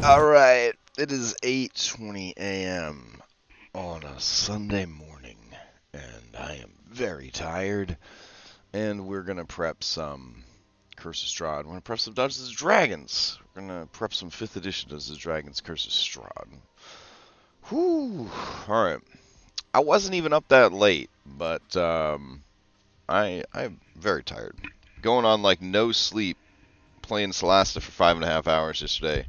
Alright, it is 8:20 a.m. on a Sunday morning, and I am very tired, and we're gonna prep some Curse of Strahd. We're gonna prep some Dungeons and Dragons. We're gonna prep some 5th edition Dungeons and Dragons Curse of Strahd. Whew. Alright. I wasn't even up that late, but I'm very tired. Going on like no sleep, playing Solasta for 5.5 hours yesterday.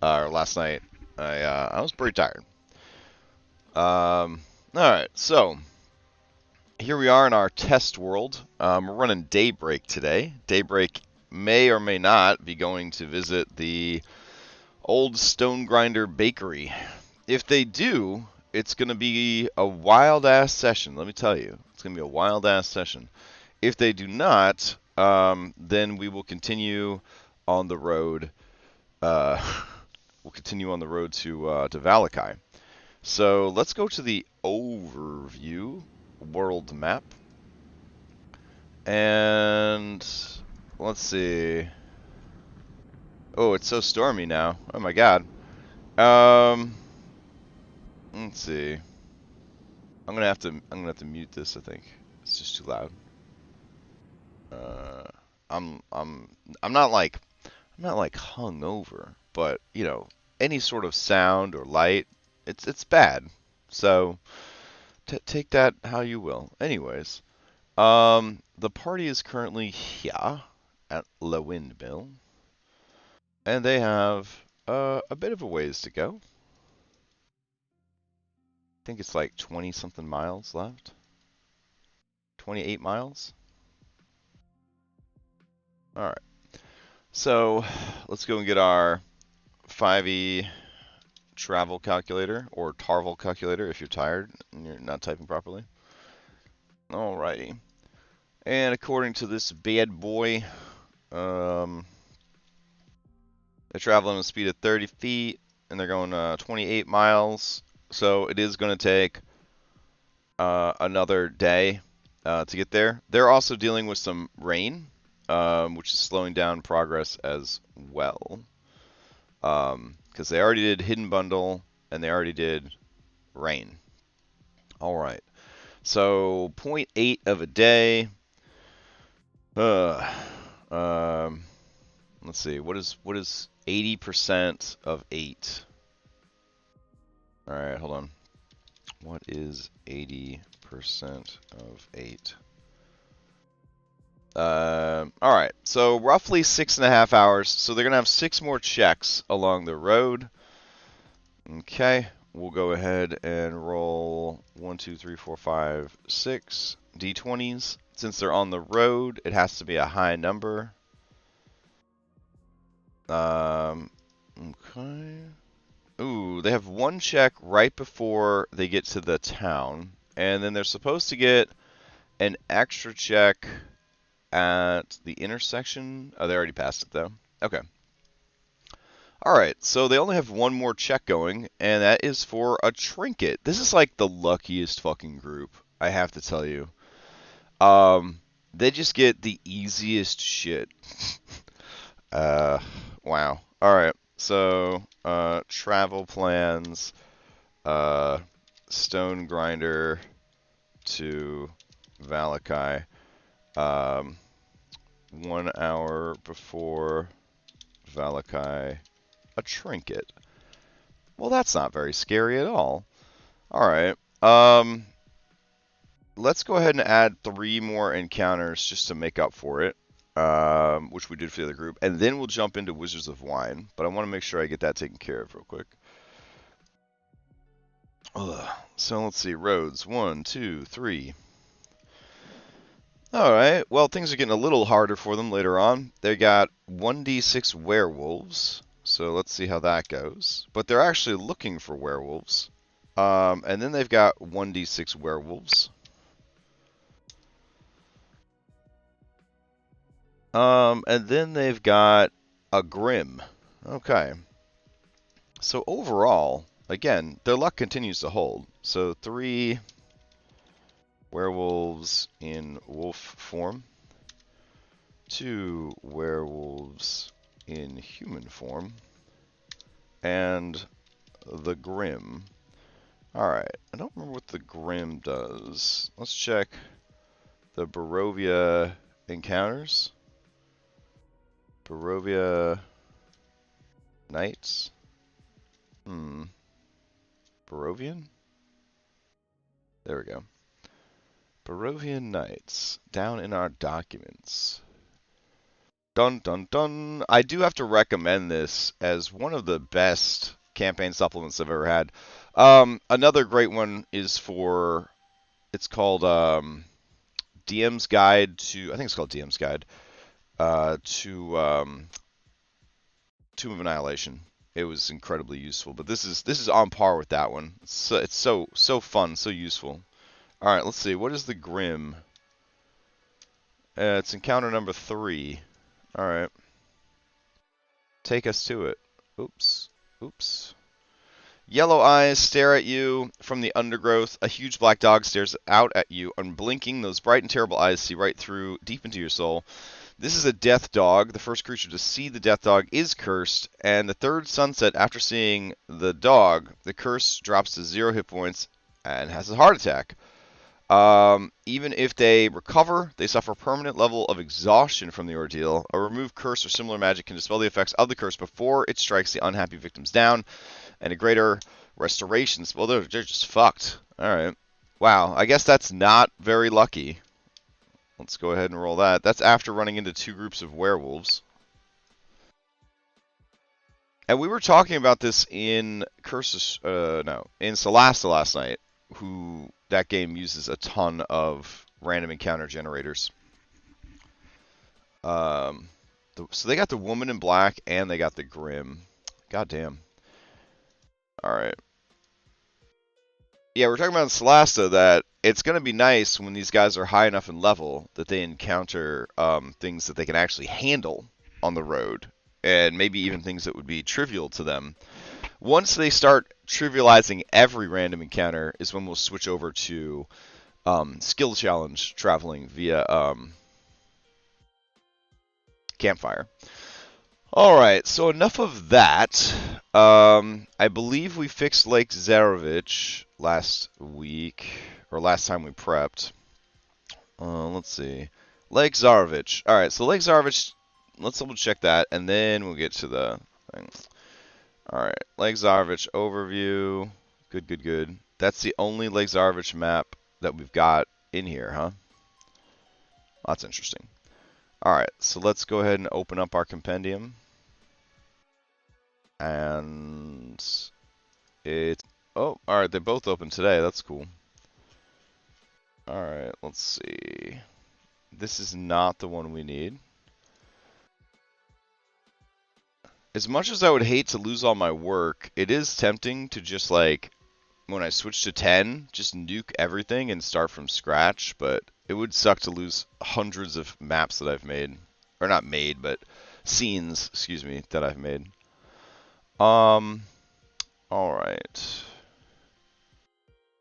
Or last night, I was pretty tired. All right, so here we are in our test world. We're running Daybreak today. Daybreak may or may not be going to visit the old Stone Grinder Bakery. If they do, it's going to be a wild-ass session, let me tell you. It's going to be a wild-ass session. If they do not, then we will continue on the road. We'll continue on the road to Valakai. So let's go to the overview world map, and let's see. Oh, it's so stormy now. Oh my God. Let's see. I'm gonna have to mute this. I think it's just too loud. I'm not like hungover, but you know, any sort of sound or light, it's bad. So take that how you will. Anyways, the party is currently here at La Windmill, and they have a bit of a ways to go. I think it's like 20 something miles left. 28 miles. All right. So let's go and get our 5e travel calculator, or Tarvel calculator if you're tired and you're not typing properly. Alrighty. And according to this bad boy, they're traveling at a speed of 30 feet, and they're going 28 miles. So it is going to take another day to get there. They're also dealing with some rain, which is slowing down progress as well. Because they already did Hidden Bundle, and they already did Rain. Alright. So 0.8 of a day. Let's see. What is 80% of 8? All right, hold on. What is 80% of 8? All right. So roughly 6.5 hours. So they're gonna have 6 more checks along the road. Okay. We'll go ahead and roll 1, 2, 3, 4, 5, 6 d20s. Since they're on the road, it has to be a high number. Okay. Ooh, they have 1 check right before they get to the town, and then they're supposed to get an extra check at the intersection. Oh, they already passed it though. Okay. All right, so they only have 1 more check going, and that is for a trinket. This is like the luckiest fucking group, I have to tell you. They just get the easiest shit. Wow. All right. So, travel plans, Stone Grinder to Valakai, 1 hour before Valakai, a trinket. Well, that's not very scary at all. All right. Let's go ahead and add 3 more encounters just to make up for it. Which we did for the other group, and then we'll jump into Wizards of Wine, but I want to make sure I get that taken care of real quick. So let's see, roads, 1, 2, 3. Alright, well, things are getting a little harder for them later on. They got 1d6 werewolves, so let's see how that goes. But they're actually looking for werewolves. And then they've got 1d6 werewolves. And then they've got a Grim. Okay. So overall, again, their luck continues to hold. So 3 werewolves in wolf form, 2 werewolves in human form, and the Grim. Alright, I don't remember what the Grim does. Let's check the Barovia encounters. Barovia Knights. Barovian? There we go. Barovian Knights. Down in our documents. Dun dun dun. I do have to recommend this as one of the best campaign supplements I've ever had. Another great one is for, it's called DM's Guide to, I think it's called DM's Guide to Tomb of Annihilation. It was incredibly useful, but this is on par with that one. It's so fun, so useful. All right, let's see. What is the Grim? It's encounter number 3. All right, take us to it. Oops, oops. Yellow eyes stare at you from the undergrowth. A huge black dog stares out at you, unblinking. Those bright and terrible eyes see right through, deep into your soul. This is a death dog. The first creature to see the death dog is cursed, and the third sunset after seeing the dog, the curse drops to 0 hit points and has a heart attack. Even if they recover, they suffer a permanent level of exhaustion from the ordeal. A removed curse or similar magic can dispel the effects of the curse before it strikes the unhappy victims down, and a greater restoration. Well, they're just fucked. All right. Wow, I guess that's not very lucky. Let's go ahead and roll that. That's after running into 2 groups of werewolves. And we were talking about this in in Solasta last night, who that game uses a ton of random encounter generators. So they got the Woman in Black and they got the Grim. God damn. All right. Yeah, we're talking about in Solasta that it's going to be nice when these guys are high enough in level that they encounter things that they can actually handle on the road, and maybe even things that would be trivial to them. Once they start trivializing every random encounter is when we'll switch over to skill challenge traveling via campfire. Alright, so enough of that. I believe we fixed Lake Zarovich last week, or last time we prepped. Let's see. Lake Zarovich. Alright, so Lake Zarovich, let's double check that, and then we'll get to the thing. Alright, Lake Zarovich overview. Good, good, good. That's the only Lake Zarovich map that we've got in here, huh? That's interesting. Alright, so let's go ahead and open up our compendium. And it's... Oh, alright, they both open today. That's cool. Alright, let's see. This is not the one we need. As much as I would hate to lose all my work, it is tempting to just, like, when I switch to 10, just nuke everything and start from scratch, but it would suck to lose hundreds of maps that I've made. Or not made, but scenes, excuse me, that I've made. Alright.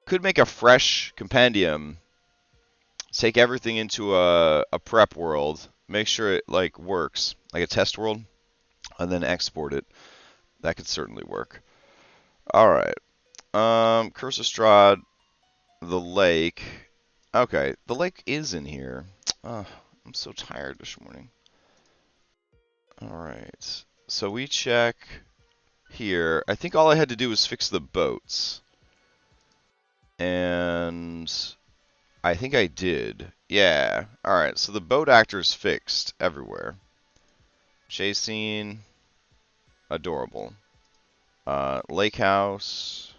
Could make a fresh compendium. Take everything into a prep world. Make sure it, like, works. Like a test world. And then export it. That could certainly work. Alright. Curse of Strahd. The lake. Okay, the lake is in here. I'm so tired this morning. Alright. So we check here. I think all I had to do was fix the boats. And I think I did. Yeah. Alright, so the boat actor's fixed everywhere. Chase scene. Adorable. Lake house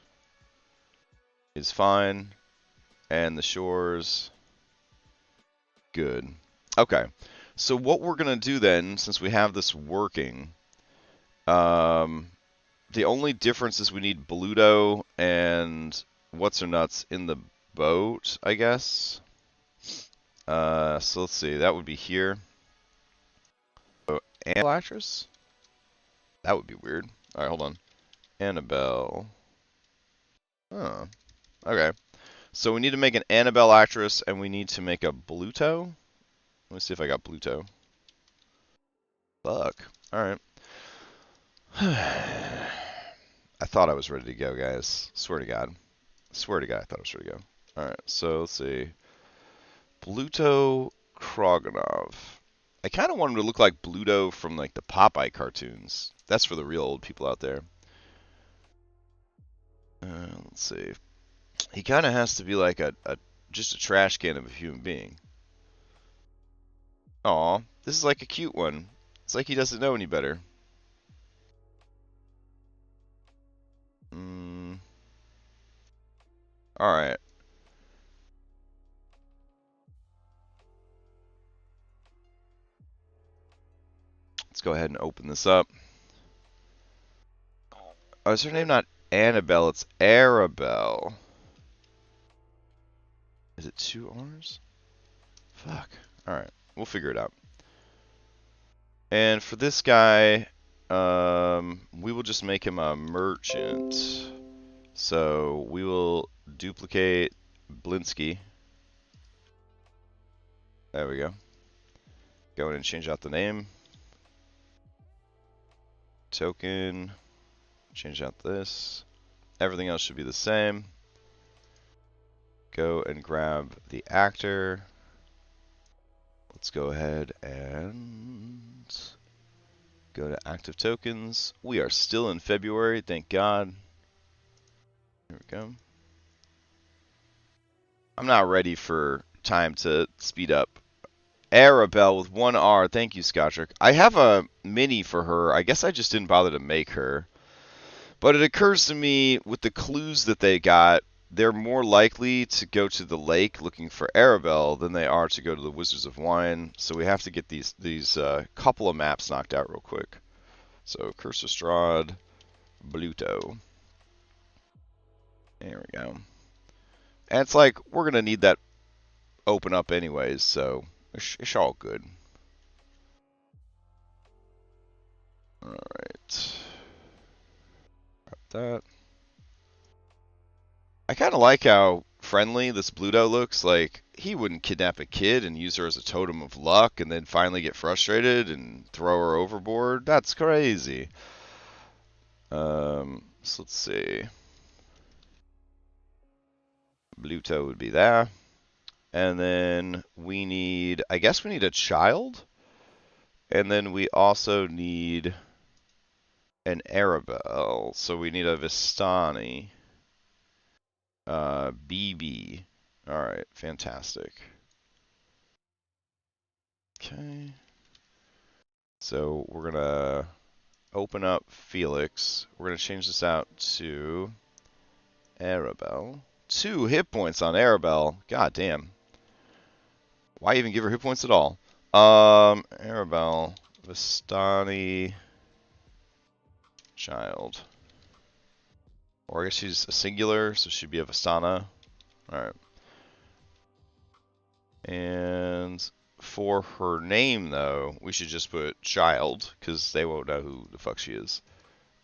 is fine. And the shores. Good. Okay. So what we're going to do then, since we have this working, the only difference is we need Bluto and What's-Her-Nuts in the boat, I guess. So let's see. That would be here. Annabelle actress? That would be weird. Alright, hold on. Annabelle. Oh. Okay. So we need to make an Annabelle actress, and we need to make a Bluto. Let me see if I got Bluto. Fuck. Alright. I thought I was ready to go, guys. Swear to God. Swear to God, I thought I was ready to go. Alright, so let's see. Bluto Kroganov. I kind of want him to look like Bluto from like the Popeye cartoons. That's for the real old people out there. Let's see. He kind of has to be like just a trash can of a human being. Aw, this is like a cute one. It's like he doesn't know any better. Alright. Let's go ahead and open this up. Oh, is her name not Annabelle? It's Arabelle. Is it 2 R's? Fuck. Alright, we'll figure it out. And for this guy, we will just make him a merchant. So we will duplicate Blinsky. There we go. Go in and change out the name. Token. Change out this. Everything else should be the same. Go and grab the actor. Let's go ahead and go to active tokens. We are still in February, thank God. Here we go. I'm not ready for time to speed up. Arabelle with 1 R. Thank you, Scottrick. I have a mini for her. I guess I just didn't bother to make her. But it occurs to me, with the clues that they got, they're more likely to go to the lake looking for Arabelle than they are to go to the Wizards of Wine. So we have to get these couple of maps knocked out real quick. So Curse of Strahd, Bluto. There we go. And it's like, we're going to need that open up anyways, so it's all good. Alright. That. I kind of like how friendly this Bluto looks. Like, he wouldn't kidnap a kid and use her as a totem of luck and then finally get frustrated and throw her overboard. That's crazy. So let's see. Bluto would be there. And then we need, I guess we need a child. And then we also need an Arabelle. So we need a Vistani. BB. Alright, fantastic. Okay. So we're going to open up Felix. We're going to change this out to Arabelle. 2 hit points on Arabelle. God damn. Why even give her hit points at all? Arabelle, Vistani, child. Or I guess she's a singular, so she'd be a Vistana. Alright. And for her name, though, we should just put child, because they won't know who the fuck she is.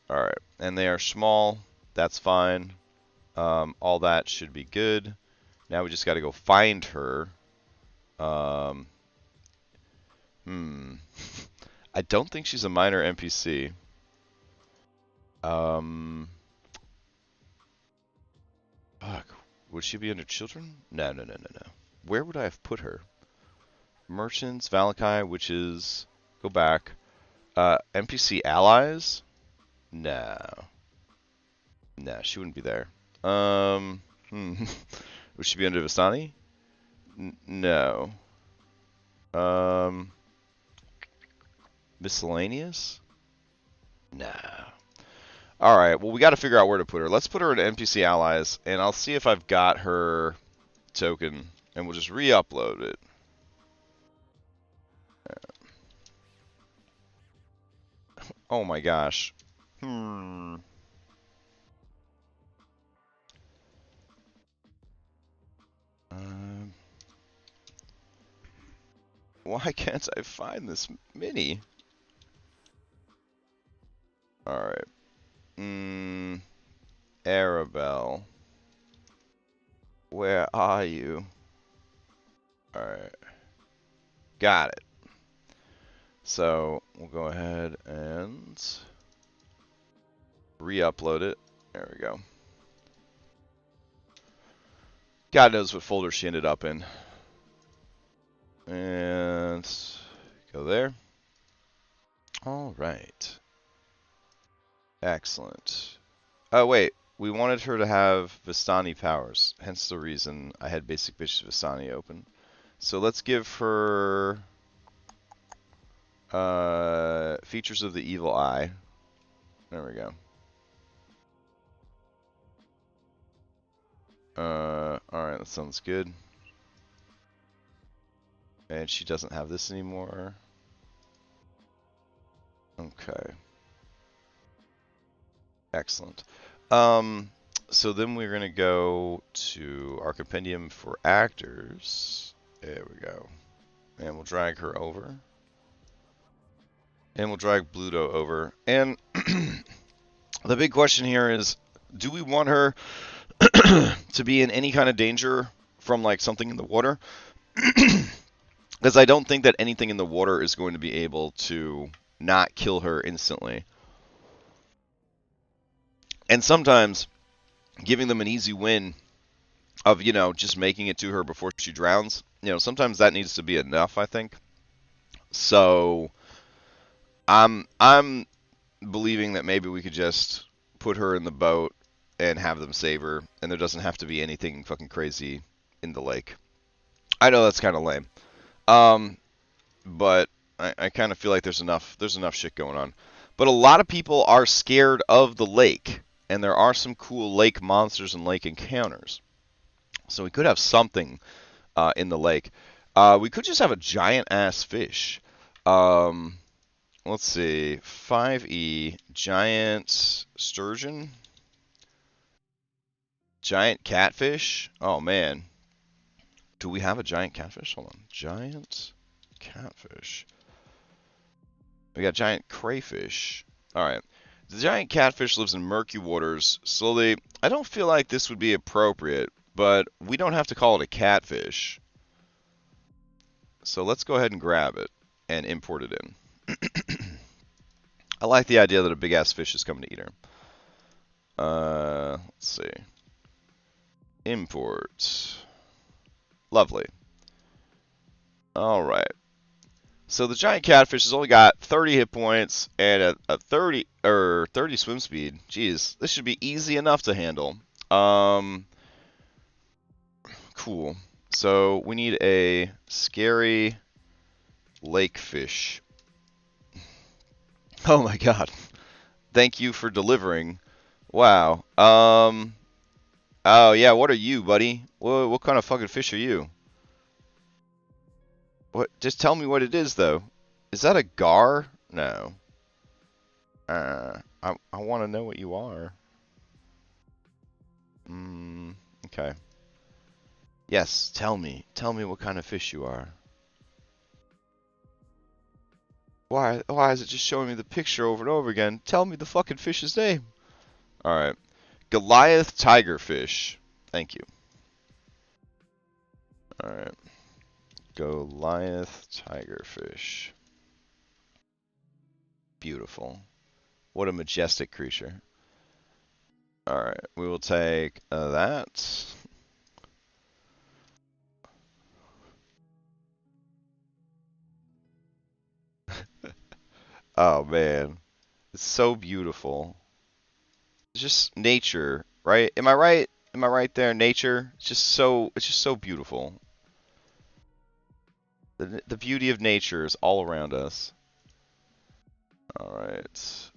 Alright. And they are small. That's fine. All that should be good. Now we just got to go find her. I don't think she's a minor NPC. Fuck. Would she be under children? No. Where would I have put her? Merchants, Valakai, witches. Go back. NPC allies? No. No, she wouldn't be there. Would she be under Vistani? No. Miscellaneous? No. Alright, well, we got to figure out where to put her. Let's put her in NPC allies, and I'll see if I've got her token, and we'll just re-upload it. Oh my gosh. Why can't I find this mini? Alright. Arabelle. Where are you? Alright. Got it. So, we'll go ahead and re-upload it. There we go. God knows what folder she ended up in. And go there. All right. Excellent. Oh, wait. We wanted her to have Vistani powers. Hence the reason I had Basic Bitch Vistani open. So let's give her features of the evil eye. There we go. Alright, that sounds good. And she doesn't have this anymore. Okay. Excellent. So then we're going to go to our compendium for actors. There we go. And we'll drag her over. And we'll drag Bluto over. And the big question here is, do we want her to be in any kind of danger from like something in the water? Because I don't think that anything in the water is going to be able to not kill her instantly. And sometimes giving them an easy win of, you know, just making it to her before she drowns, you know, sometimes that needs to be enough, I think. So I'm believing that maybe we could just put her in the boat and have them save her, and there doesn't have to be anything fucking crazy in the lake. I know that's kind of lame. But I kind of feel like there's enough shit going on. But a lot of people are scared of the lake, and there are some cool lake monsters and lake encounters. So we could have something in the lake. We could just have a giant ass fish. Let's see, 5E, giant sturgeon, giant catfish. Oh man, do we have a giant catfish? Hold on, giant catfish. We got giant crayfish. All right. The giant catfish lives in murky waters, so I don't feel like this would be appropriate, but we don't have to call it a catfish. So let's go ahead and grab it and import it in. I like the idea that a big-ass fish is coming to eat her. Let's see. Import. Lovely. All right. So the giant catfish has only got 30 hit points and a 30 swim speed. Jeez, this should be easy enough to handle. Cool. So we need a scary lake fish. Oh my god. Thank you for delivering. Wow. Oh yeah, what are you, buddy? What kind of fucking fish are you? What? Just tell me what it is, though. Is that a gar? No. I want to know what you are. Okay. Yes, tell me. Tell me what kind of fish you are. Why is it just showing me the picture over and over again? Tell me the fucking fish's name. Alright. Goliath tigerfish. Thank you. Alright. Goliath tigerfish. Beautiful. What a majestic creature. Alright, we will take that. Oh man. It's so beautiful. It's just nature, right? Am I right? Am I right there? Nature? It's just so beautiful. The beauty of nature is all around us. Alright.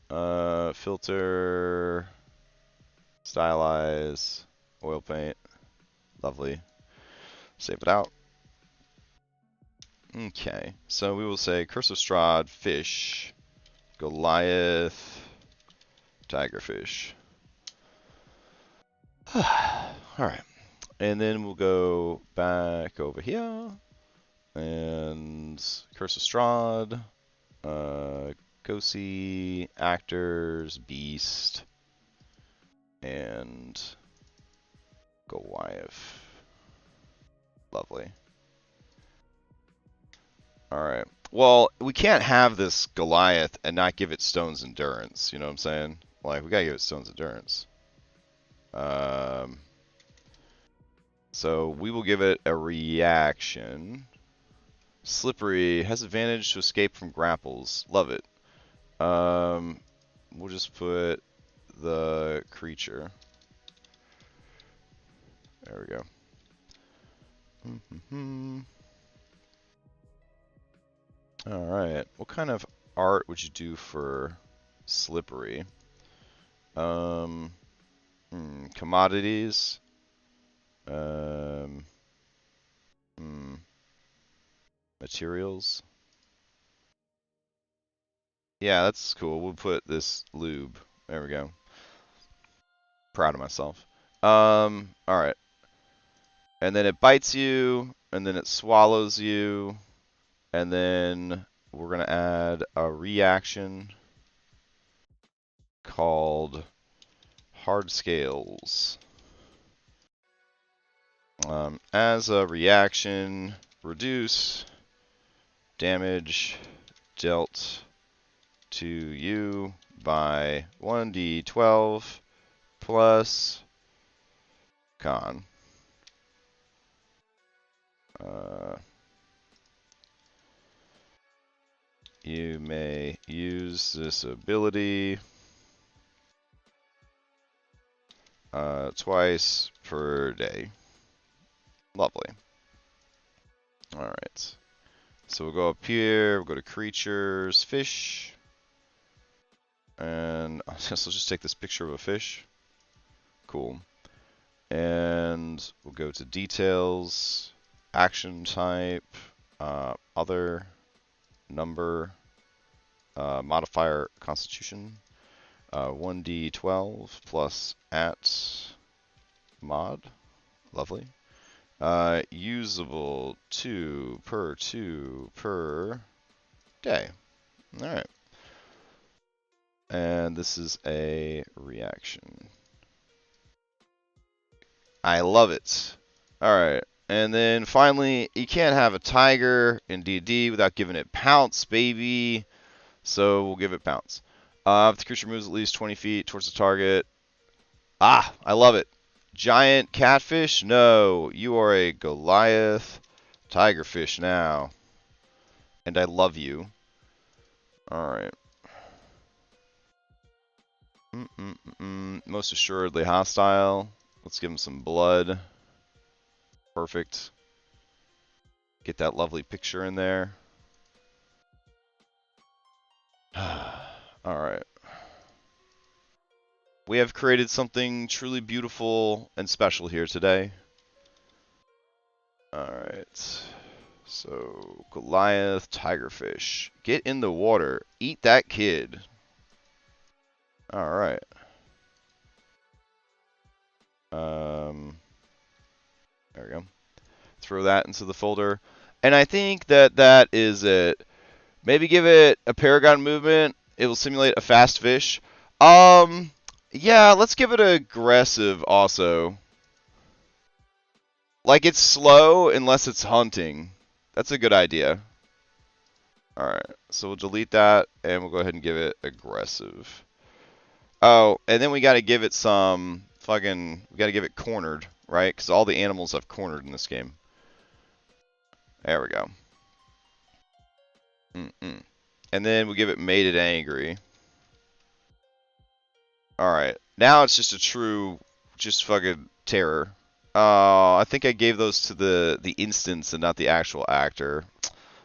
Filter, stylize, oil paint. Lovely. Save it out. Okay, so we will say Curse of Strahd, fish, Goliath, tigerfish. Alright, and then we'll go back over here, and Curse of Strahd, go see actors, beast, and Goliath. Lovely. Alright. Well, we can't have this Goliath and not give it Stone's Endurance. You know what I'm saying? Like, we gotta give it Stone's Endurance. So we will give it a reaction. Slippery has advantage to escape from grapples. Love it. We'll just put the creature. There we go. All right. What kind of art would you do for Slippery? Commodities. Materials. Yeah, that's cool. We'll put this lube. There we go. Proud of myself. All right. And then it bites you, and then it swallows you, and then we're going to add a reaction called hard scales. As a reaction, reduce damage dealt to you by 1d12 plus con. You may use this ability twice per day. Lovely. Alright. So we'll go up here, we'll go to creatures, fish. And I guess let's just take this picture of a fish. Cool. And we'll go to details, action type, other, number, modifier constitution, 1d12 plus at mod. Lovely. Usable 2 per day. Alright. And this is a reaction. I love it. Alright. And then finally, you can't have a tiger in D&D without giving it pounce, baby. So we'll give it pounce. If the creature moves at least 20 feet towards the target. Ah, I love it. Giant catfish? No, you are a Goliath tigerfish now. And I love you. Alright. Most assuredly hostile. Let's give him some blood. Perfect. Get that lovely picture in there. Alright. We have created something truly beautiful and special here today. Alright. So, Goliath, tigerfish. Get in the water. Eat that kid. Alright. There we go. Throw that into the folder. And I think that that is it. Maybe give it a paragon movement. It will simulate a fast fish. Yeah, let's give it aggressive also. Like it's slow unless it's hunting. That's a good idea. Alright, so we'll delete that and we'll go ahead and give it aggressive. Oh, and then we gotta give it some we gotta give it cornered, right? Because all the animals have cornered in this game. There we go. And then we'll give it mated angry. Alright, now it's just a true, just fucking terror. I think I gave those to the instance and not the actual actor.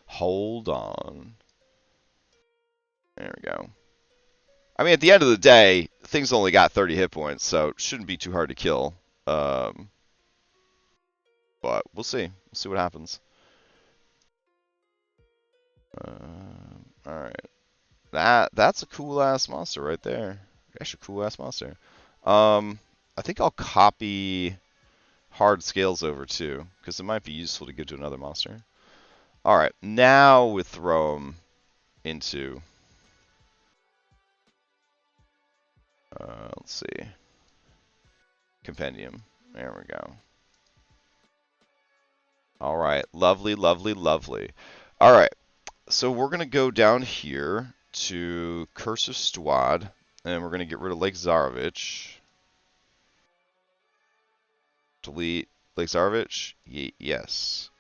Hold on. There we go. I mean, at the end of the day, things only got 30 hit points, so it shouldn't be too hard to kill. But we'll see. We'll see what happens. Alright. That's a cool-ass monster right there. Actually, cool-ass monster. I think I'll copy hard scales over, too, because it might be useful to give to another monster. Alright, now we throw them into... let's see. Compendium. There we go. Alright, lovely, lovely, lovely. Alright, so we're going to go down here to Curse of Strahd, and we're going to get rid of Lake Zarovich. Delete Lake Zarvich? Yes.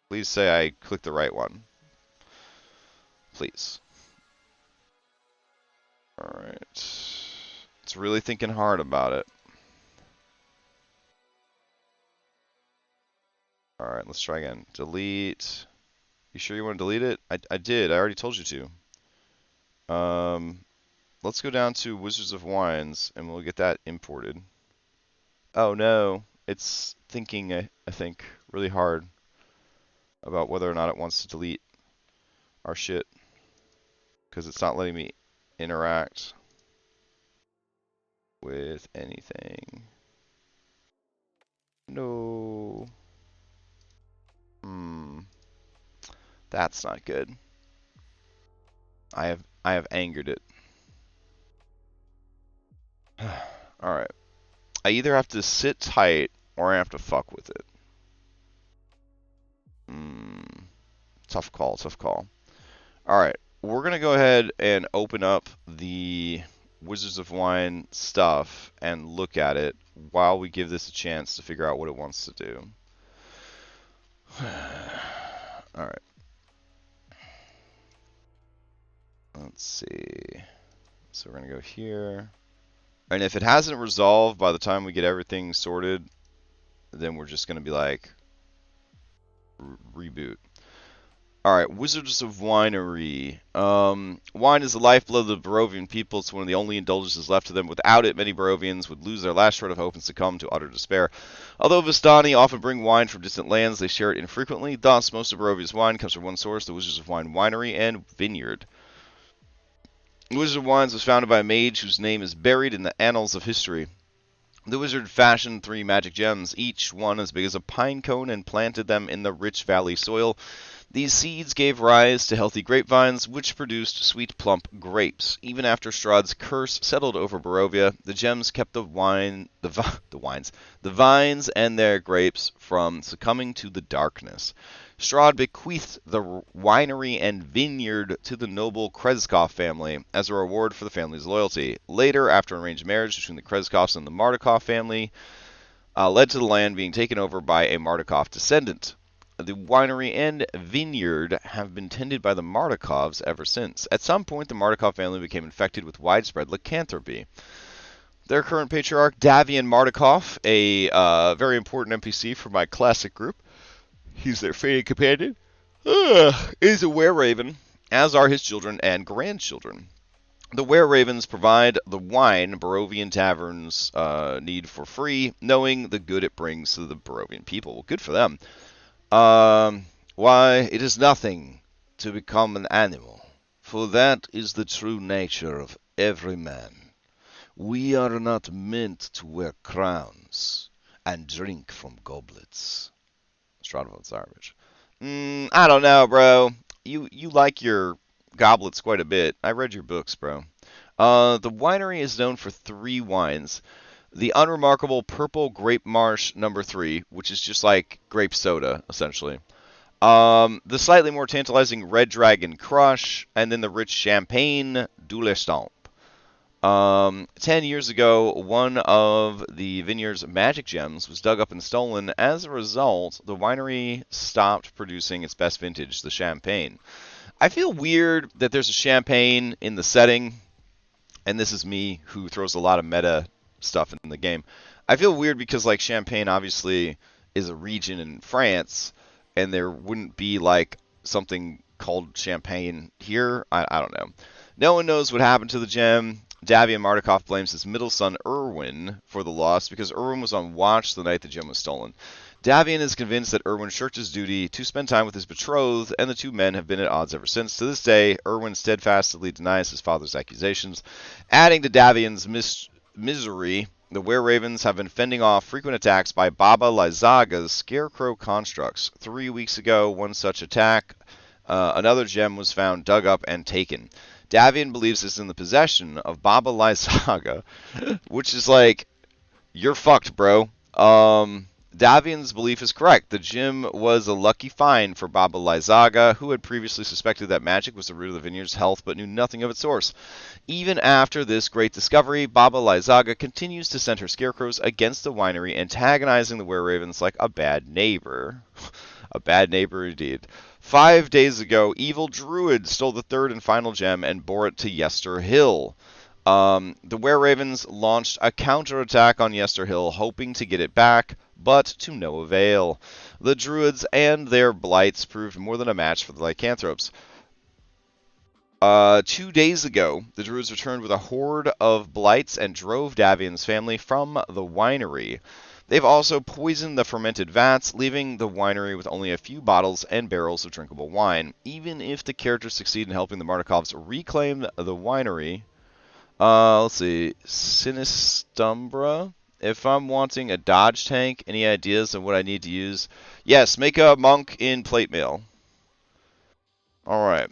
Please say I clicked the right one. Please. Alright. It's really thinking hard about it. Alright, let's try again. Delete. You sure you want to delete it? I did. I already told you to. Let's go down to Wizards of Wines, and we'll get that imported. Oh no. It's thinking, I think, really hard about whether or not it wants to delete our shit. Because it's not letting me interact with anything. No. That's not good. I have angered it. Alright. I either have to sit tight or I have to fuck with it. Tough call, tough call. Alright. We're going to go ahead and open up the Wizards of Wine stuff and look at it while we give this a chance to figure out what it wants to do. Alright. Let's see. So we're going to go here. And if it hasn't resolved by the time we get everything sorted, then we're just going to be like, reboot. Alright, Wizards of Winery. Wine is the lifeblood of the Barovian people. It's one of the only indulgences left to them. Without it, many Barovians would lose their last shred of hope and succumb to utter despair. Although Vistani often bring wine from distant lands, they share it infrequently. Thus, most of Barovia's wine comes from one source, the Wizards of Wine Winery and Vineyard. Wizard of Wines was founded by a mage whose name is buried in the annals of history. The wizard fashioned 3 magic gems, each one as big as a pine cone, and planted them in the rich valley soil. These seeds gave rise to healthy grapevines, which produced sweet, plump grapes. Even after Strahd's curse settled over Barovia, the gems kept the vines and their grapes from succumbing to the darkness. Strahd bequeathed the winery and vineyard to the noble Krezkov family as a reward for the family's loyalty. Later, after an arranged marriage between the Krezkovs and the Mardukov family, led to the land being taken over by a Mardukov descendant. The winery and vineyard have been tended by the Mardukovs ever since. At some point, the Mardukov family became infected with widespread lycanthropy. Their current patriarch, Davian Mardukov, a very important NPC for my classic group, he's their fated companion, is a were-raven, as are his children and grandchildren. The were-ravens provide the wine Barovian taverns need for free, knowing the good it brings to the Barovian people. Well, good for them. Why, it is nothing to become an animal, for that is the true nature of every man. We are not meant to wear crowns and drink from goblets. Strahd votes garbage. I don't know, bro. You like your goblets quite a bit. I read your books, bro. The winery is known for 3 wines. The unremarkable Purple Grape Marsh No. 3, which is just like grape soda, essentially. The slightly more tantalizing Red Dragon Crush, and then the rich Champagne du l'Estampe. 10 years ago, one of the vineyard's magic gems was dug up and stolen. As a result, the winery stopped producing its best vintage, the Champagne. I feel weird that there's a Champagne in the setting, and this is me who throws a lot of meta stuff in the game. I feel weird because, like, Champagne obviously is a region in France, and there wouldn't be, like, something called Champagne here. I don't know. No one knows what happened to the gem. Davian Mardukov blames his middle son, Erwin, for the loss because Erwin was on watch the night the gem was stolen. Davian is convinced that Erwin shirked his duty to spend time with his betrothed, and the 2 men have been at odds ever since. To this day, Erwin steadfastly denies his father's accusations. Adding to Davian's misery, the were-ravens have been fending off frequent attacks by Baba Lyzaga's scarecrow constructs. 3 weeks ago, one such attack, another gem was found, dug up, and taken. Davian believes it's in the possession of Baba Lyzaga, which is like, you're fucked, bro. Davian's belief is correct. The gem was a lucky find for Baba Lysaga, who had previously suspected that magic was the root of the vineyard's health but knew nothing of its source. Even after this great discovery, Baba Lysaga continues to send her scarecrows against the winery, antagonizing the were-ravens like a bad neighbor. A bad neighbor indeed. 5 days ago, evil druid stole the third and final gem and bore it to Yester Hill. The were-ravens launched a counterattack on Yester Hill, hoping to get it back, but to no avail. The druids and their blights proved more than a match for the lycanthropes. 2 days ago, the druids returned with a horde of blights and drove Davian's family from the winery. They've also poisoned the fermented vats, leaving the winery with only a few bottles and barrels of drinkable wine. Even if the characters succeed in helping the Martikovs reclaim the winery, let's see, Sinistumbra. If I'm wanting a dodge tank, any ideas on what I need to use? Yes, make a monk in plate mail. Alright.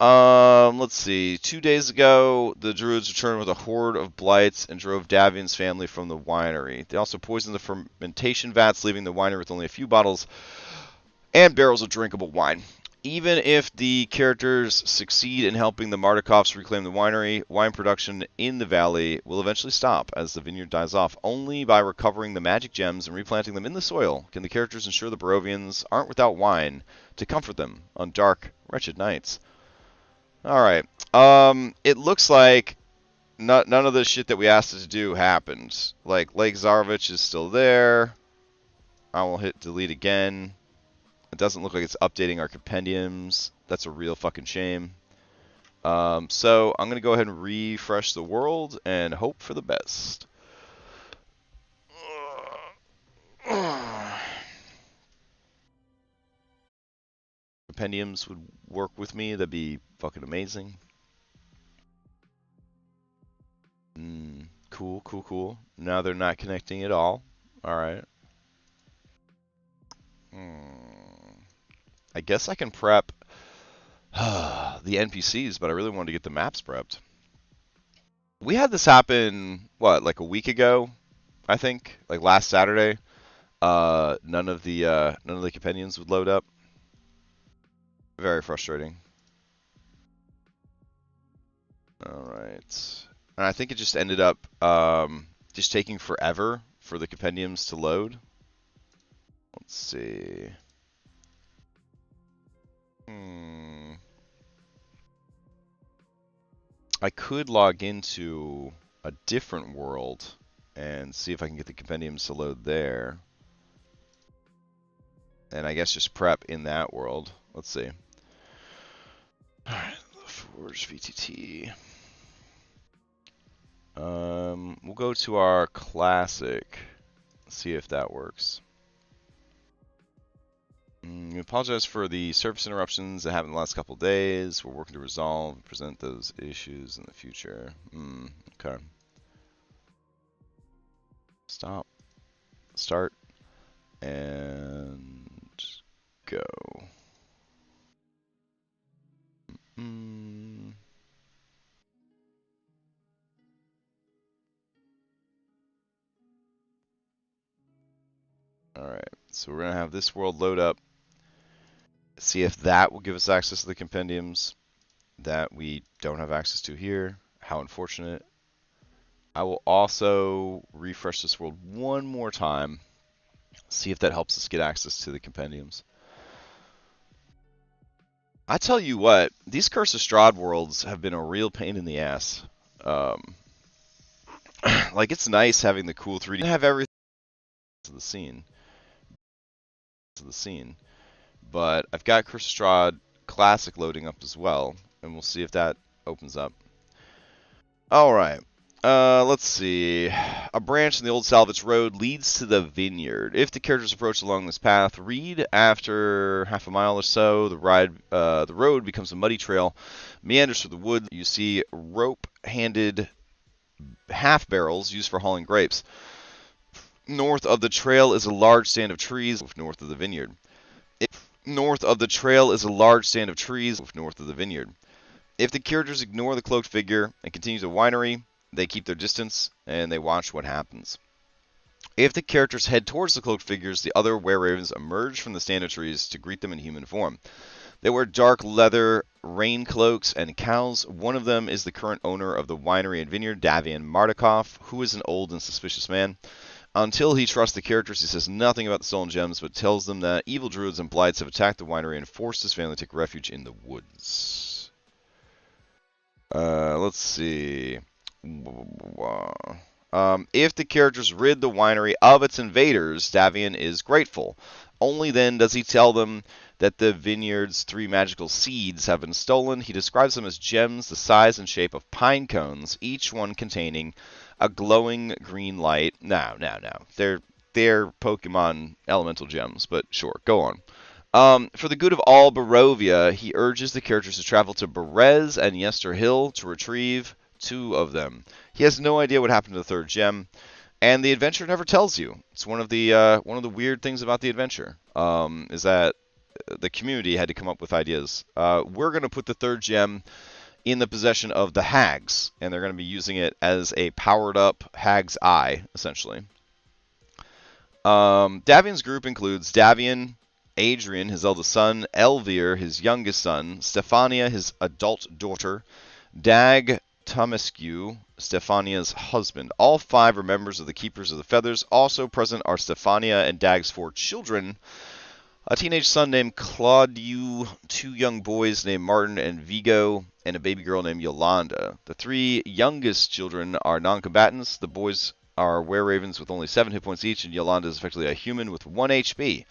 Let's see. 2 days ago, the druids returned with a horde of blights and drove Davian's family from the winery. They also poisoned the fermentation vats, leaving the winery with only a few bottles and barrels of drinkable wine. Even if the characters succeed in helping the Martikovs reclaim the winery, wine production in the valley will eventually stop as the vineyard dies off. Only by recovering the magic gems and replanting them in the soil can the characters ensure the Barovians aren't without wine to comfort them on dark, wretched nights. Alright. It looks like none of the shit that we asked it to do happened. Like, Lake Zarovich is still there. I will hit delete again. It doesn't look like it's updating our compendiums. That's a real fucking shame. So I'm going to go ahead and refresh the world and hope for the best. Compendiums would work with me. That'd be fucking amazing. Cool, cool, cool. Now they're not connecting at all. Alright. I guess I can prep the NPCs, but I really wanted to get the maps prepped. We had this happen, what, like a week ago, I think, like last Saturday. None of the compendiums would load up. Very frustrating. All right, and I think it just ended up just taking forever for the compendiums to load. Let's see. I could log into a different world and see if I can get the compendiums to load there. And I guess just prep in that world. Let's see. Alright, Forge VTT. We'll go to our classic. See if that works. We apologize for the service interruptions that happened the last couple of days. We're working to resolve and present those issues in the future. Okay. Stop. Start. And go. Alright, so we're going to have this world load up. See if that will give us access to the compendiums that we don't have access to here. How unfortunate. I will also refresh this world one more time. See if that helps us get access to the compendiums. I tell you what, these Curse of Strahd worlds have been a real pain in the ass. Like, it's nice having the cool 3D. Have everything to the scene. But I've got Curse of Strahd Classic loading up as well, and we'll see if that opens up. Alright. Let's see. A branch in the old salvage road leads to the vineyard. If the characters approach along this path, read after half a mile or so. The road becomes a muddy trail, meanders through the woods. You see rope-handed half barrels used for hauling grapes. North of the trail is a large stand of trees. North of the vineyard. North of the trail is a large stand of trees. North of the vineyard. If the characters ignore the cloaked figure and continue to winery, they keep their distance, and they watch what happens. If the characters head towards the cloaked figures, the other were-ravens emerge from the stand of trees to greet them in human form. They wear dark leather rain cloaks and cowls. One of them is the current owner of the winery and vineyard, Davian Mardakov, who is an old and suspicious man. Until he trusts the characters, he says nothing about the stolen gems, but tells them that evil druids and blights have attacked the winery and forced his family to take refuge in the woods. Let's see. If the characters rid the winery of its invaders, Davian is grateful. Only then does he tell them that the vineyard's 3 magical seeds have been stolen. He describes them as gems the size and shape of pine cones, each one containing a glowing green light. No. They're Pokemon elemental gems, but sure, go on. For the good of all Barovia, he urges the characters to travel to Berez and Yester Hill to retrieve 2 of them. He has no idea what happened to the 3rd gem, and the adventure never tells you. It's one of the weird things about the adventure, is that the community had to come up with ideas. We're going to put the 3rd gem in the possession of the hags, and they're going to be using it as a powered-up hag's eye, essentially. Davian's group includes Davian, Adrian, his eldest son, Elvir, his youngest son, Stefania, his adult daughter, Dag Tomescu, Stefania's husband. All 5 are members of the Keepers of the Feathers. Also present are Stefania and Dag's 4 children, a teenage son named Claudiu, 2 young boys named Martin and Vigo, and a baby girl named Yolanda. The 3 youngest children are non-combatants. The boys are were-ravens with only 7 hit points each, and Yolanda is effectively a human with 1 HP.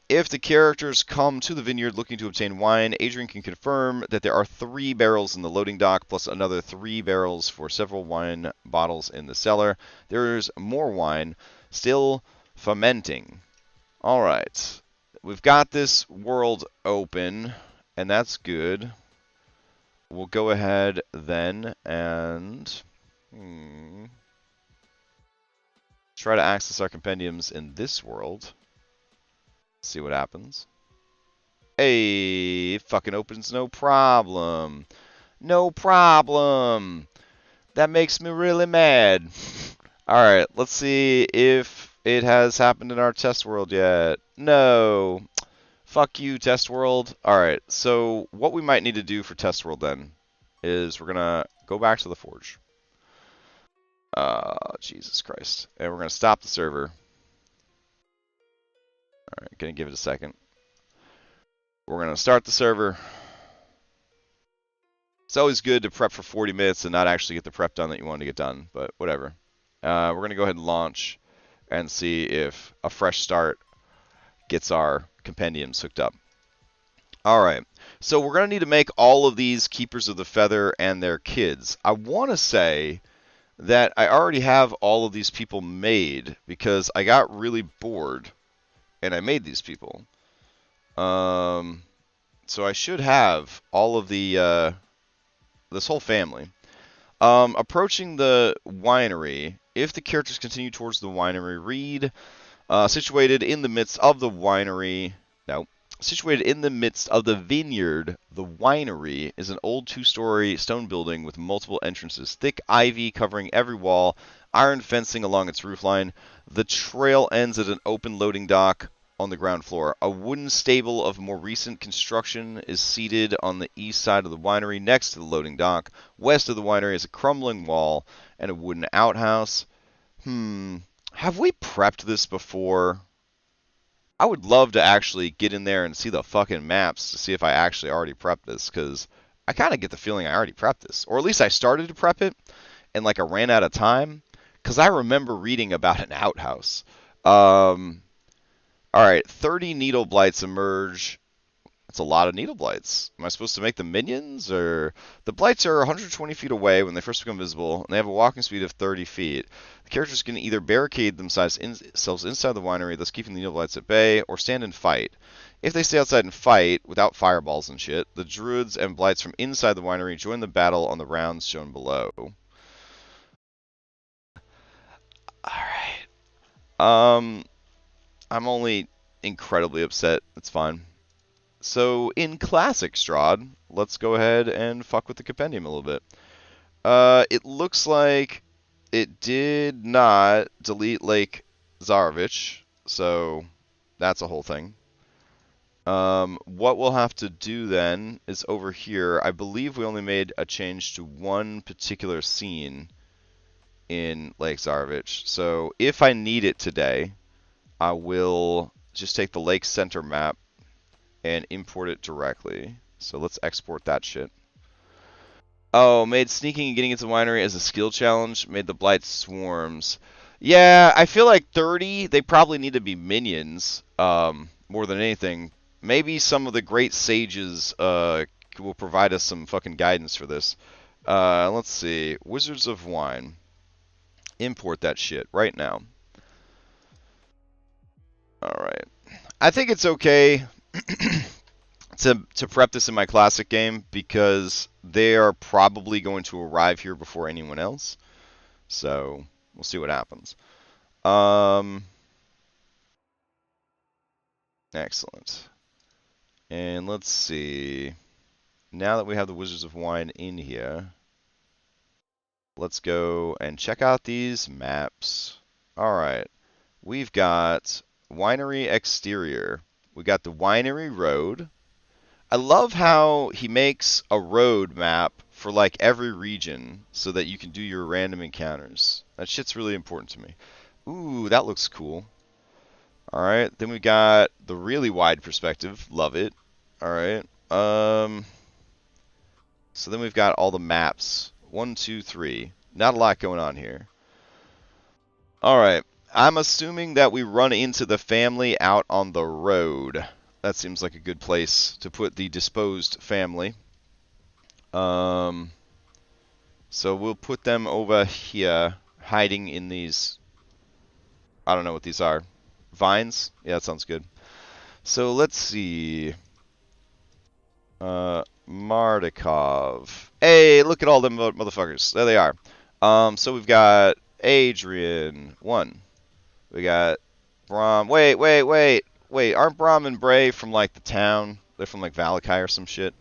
If the characters come to the vineyard looking to obtain wine, Adrian can confirm that there are 3 barrels in the loading dock, plus another 3 barrels for several wine bottles in the cellar. There's more wine still fermenting. Alright. We've got this world open, and that's good. We'll go ahead then and try to access our compendiums in this world. See what happens. Hey, it fucking opens no problem. No problem. That makes me really mad. Alright, let's see if it has happened in our test world yet. No. Fuck you, test world. Alright, so what we might need to do for test world then is we're going to go back to the forge. Jesus Christ. And we're going to stop the server. Alright, going to give it a second. We're going to start the server. It's always good to prep for 40 minutes and not actually get the prep done that you want to get done, but whatever. We're going to go ahead and launch and see if a fresh start gets our compendiums hooked up. Alright, so we're going to need to make all of these Keepers of the Feather and their kids. I want to say that I already have all of these people made because I got really bored and I made these people. So I should have all of the this whole family. Approaching the winery. If the characters continue towards the winery, read situated in the midst of the winery. No, situated in the midst of the vineyard. The winery is an old 2-story stone building with multiple entrances, thick ivy covering every wall, iron fencing along its roofline. The trail ends at an open loading dock on the ground floor. A wooden stable of more recent construction is seated on the east side of the winery next to the loading dock. West of the winery is a crumbling wall and a wooden outhouse. Have we prepped this before? I would love to actually get in there and see the fucking maps to see if I actually already prepped this, because I kind of get the feeling I already prepped this. Or at least I started to prep it and like I ran out of time, because I remember reading about an outhouse. Alright, 30 needle blights emerge. That's a lot of needle blights. Am I supposed to make them minions? Or the blights are 120 feet away when they first become visible, and they have a walking speed of 30 feet. The characters can either barricade themselves inside the winery, thus keeping the needle blights at bay, or stand and fight. If they stay outside and fight, without fireballs and shit, the druids and blights from inside the winery join the battle on the rounds shown below. Alright. I'm only incredibly upset. It's fine. So, in classic Strahd, let's go ahead and fuck with the compendium a little bit. It looks like it did not delete, like, Tsarevich, so that's a whole thing. What we'll have to do then is over here, I believe we only made a change to one particular scene in Lake Tsarevich. So if I need it today, I will just take the lake center map and import it directly. So let's export that shit. Oh, made sneaking and getting into the winery as a skill challenge. Made the blight swarms. Yeah, I feel like 30, they probably need to be minions more than anything. Maybe some of the great sages will provide us some fucking guidance for this. Let's see. Wizards of Wine. Import that shit right now. Alright. I think it's okay to prep this in my classic game because they are probably going to arrive here before anyone else. So we'll see what happens. Excellent. And let's see. Now that we have the Wizards of Wine in here, let's go and check out these maps. Alright. We've got Winery Exterior. We got the Winery Road. I love how he makes a road map for like every region so that you can do your random encounters. That shit's really important to me. Ooh, that looks cool. Alright, then we got the really wide perspective. Love it. Alright. So then we've got all the maps. 1, 2, 3. Not a lot going on here. Alright. I'm assuming that we run into the family out on the road. That seems like a good place to put the disposed family. So we'll put them over here, hiding in these... I don't know what these are. Vines? Yeah, that sounds good. So let's see. Mardikov. Hey, look at all them motherfuckers. There they are. So we've got Adrian. 1. We got Brahm. Wait. Aren't Brahm and Bray from like the town? They're from like Valakai or some shit.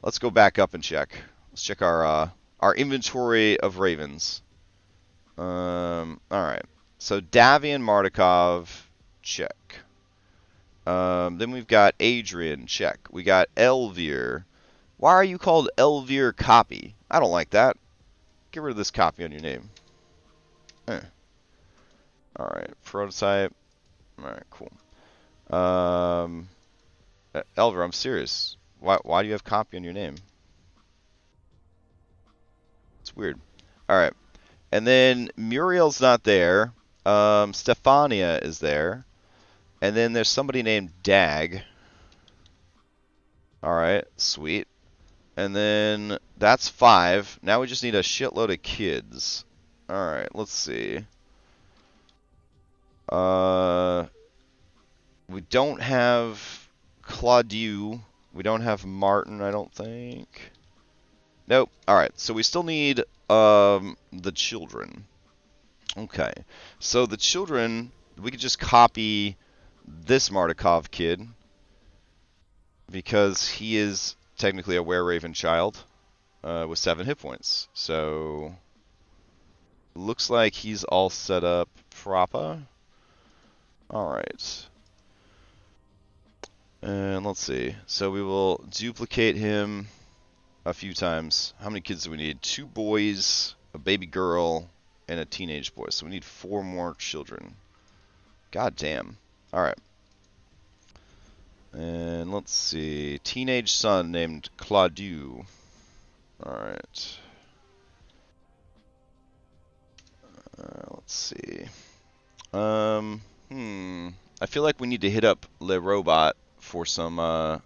Let's go back up and check. Let's check our inventory of ravens. Alright. So Davian Mardikov, check. Then we've got Adrian, check. We got Elvir. Why are you called Elvir Copy? I don't like that. Get rid of this copy on your name. Alright, prototype. Alright, cool. Elvir, I'm serious. Why do you have copy on your name? It's weird. Alright. And then Muriel's not there. Stefania is there. And then there's somebody named Dag. Alright, sweet. And then that's 5. Now we just need a shitload of kids. Alright, let's see. We don't have Claudiu. We don't have Martin, I don't think. Nope. Alright, so we still need the children. Okay. So the children, we could just copy this Mardikov kid because he is technically a were-raven child with 7 hit points. So looks like he's all set up proper. Alright. And let's see. So we will duplicate him a few times. How many kids do we need? 2 boys, a baby girl, and a teenage boy. So we need 4 more children. God damn. Alright. And let's see. Teenage son named Claudiu. Alright. Let's see. I feel like we need to hit up Le Robot for some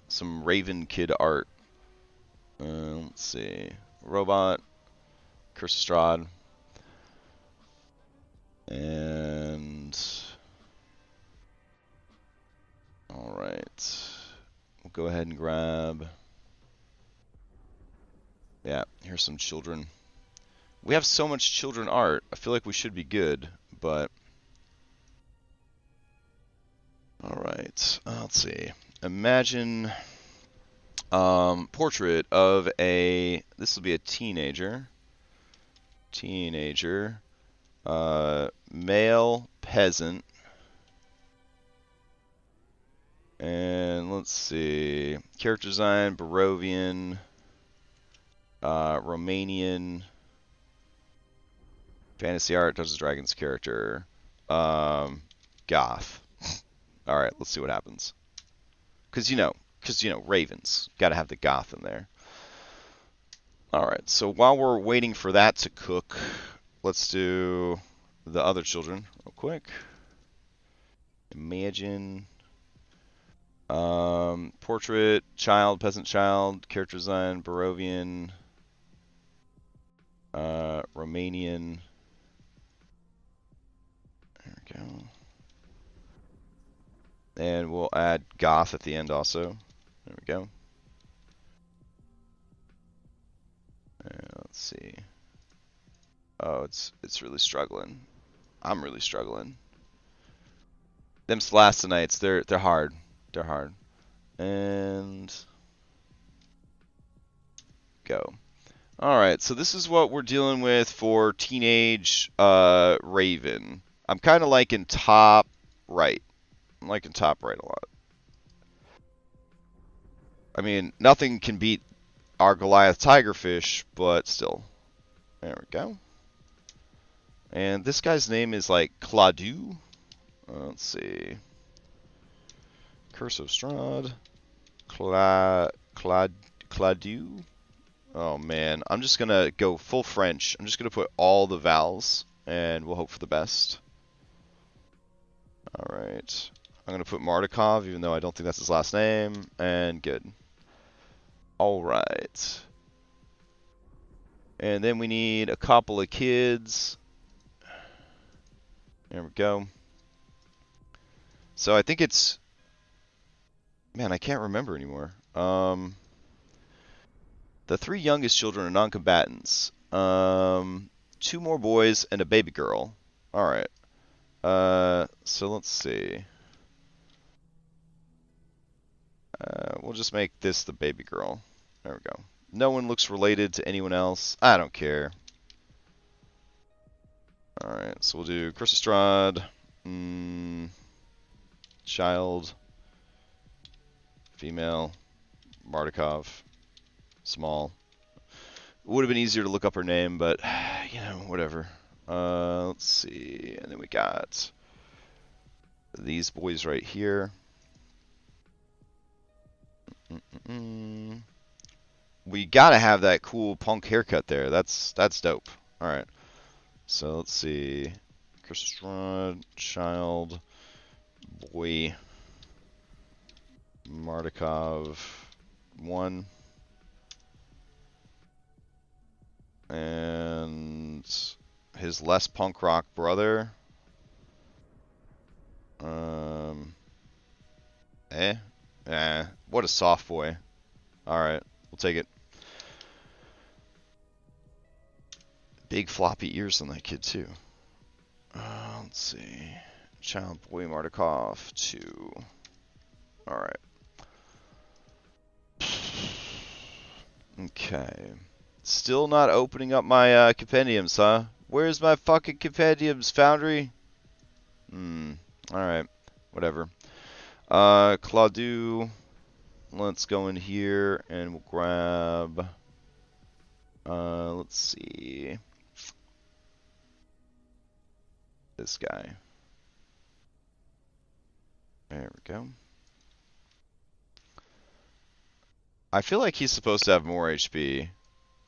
Raven Kid art. Let's see. Robot. Curse of Strahd. And... Alright. We'll go ahead and grab... Yeah, here's some children. We have so much children art. I feel like we should be good, but... Alright, let's see. Imagine... portrait of a... This will be a teenager. Male, peasant. And let's see. Character design, Barovian, Romanian, fantasy art, Dungeons & Dragons character, goth. Alright, let's see what happens. Because, ravens. Gotta have the goth in there. Alright, so while we're waiting for that to cook, let's do the other children real quick. Imagine. Portrait, child, peasant child, character design, Barovian, Romanian. There we go. And we'll add goth at the end also. There we go. And let's see. Oh, it's really struggling. I'm really struggling. Them Slastonites, they're hard. They're hard. And go. Alright, so this is what we're dealing with for teenage Raven. I'm kind of liking top right. I'm liking top right a lot. I mean, nothing can beat our Goliath Tigerfish, but still. There we go. And this guy's name is like Claudiu. Let's see. Curse of Strahd. Claudiu. Oh man, I'm just gonna go full French. I'm just gonna put all the vowels, and we'll hope for the best. Alright. I'm gonna put Mardukov, even though I don't think that's his last name, and good. Alright. And then we need a couple of kids. There we go. So I think it's... Man, I can't remember anymore. The 3 youngest children are non-combatants. 2 more boys and a baby girl. Alright. So let's see. We'll just make this the baby girl. There we go. No one looks related to anyone else. I don't care. Alright, so we'll do Curse of Strahd. Child. Female. Mardukov. Small. It would have been easier to look up her name, but, whatever. Let's see. And then we got these boys right here. We gotta have that cool punk haircut there. That's dope. Alright. So let's see. Strahd, child, boy, Mardukov, 1. And his less punk rock brother. What a soft boy. Alright, we'll take it. Big floppy ears on that kid, too. Let's see. Child boy Mardukov, 2. Alright. Okay. Still not opening up my compendiums, huh? Where's my fucking compendiums, Foundry? Alright. Whatever. Claudiu. Let's go in here and we'll grab... let's see... this guy. There we go. I feel like he's supposed to have more HP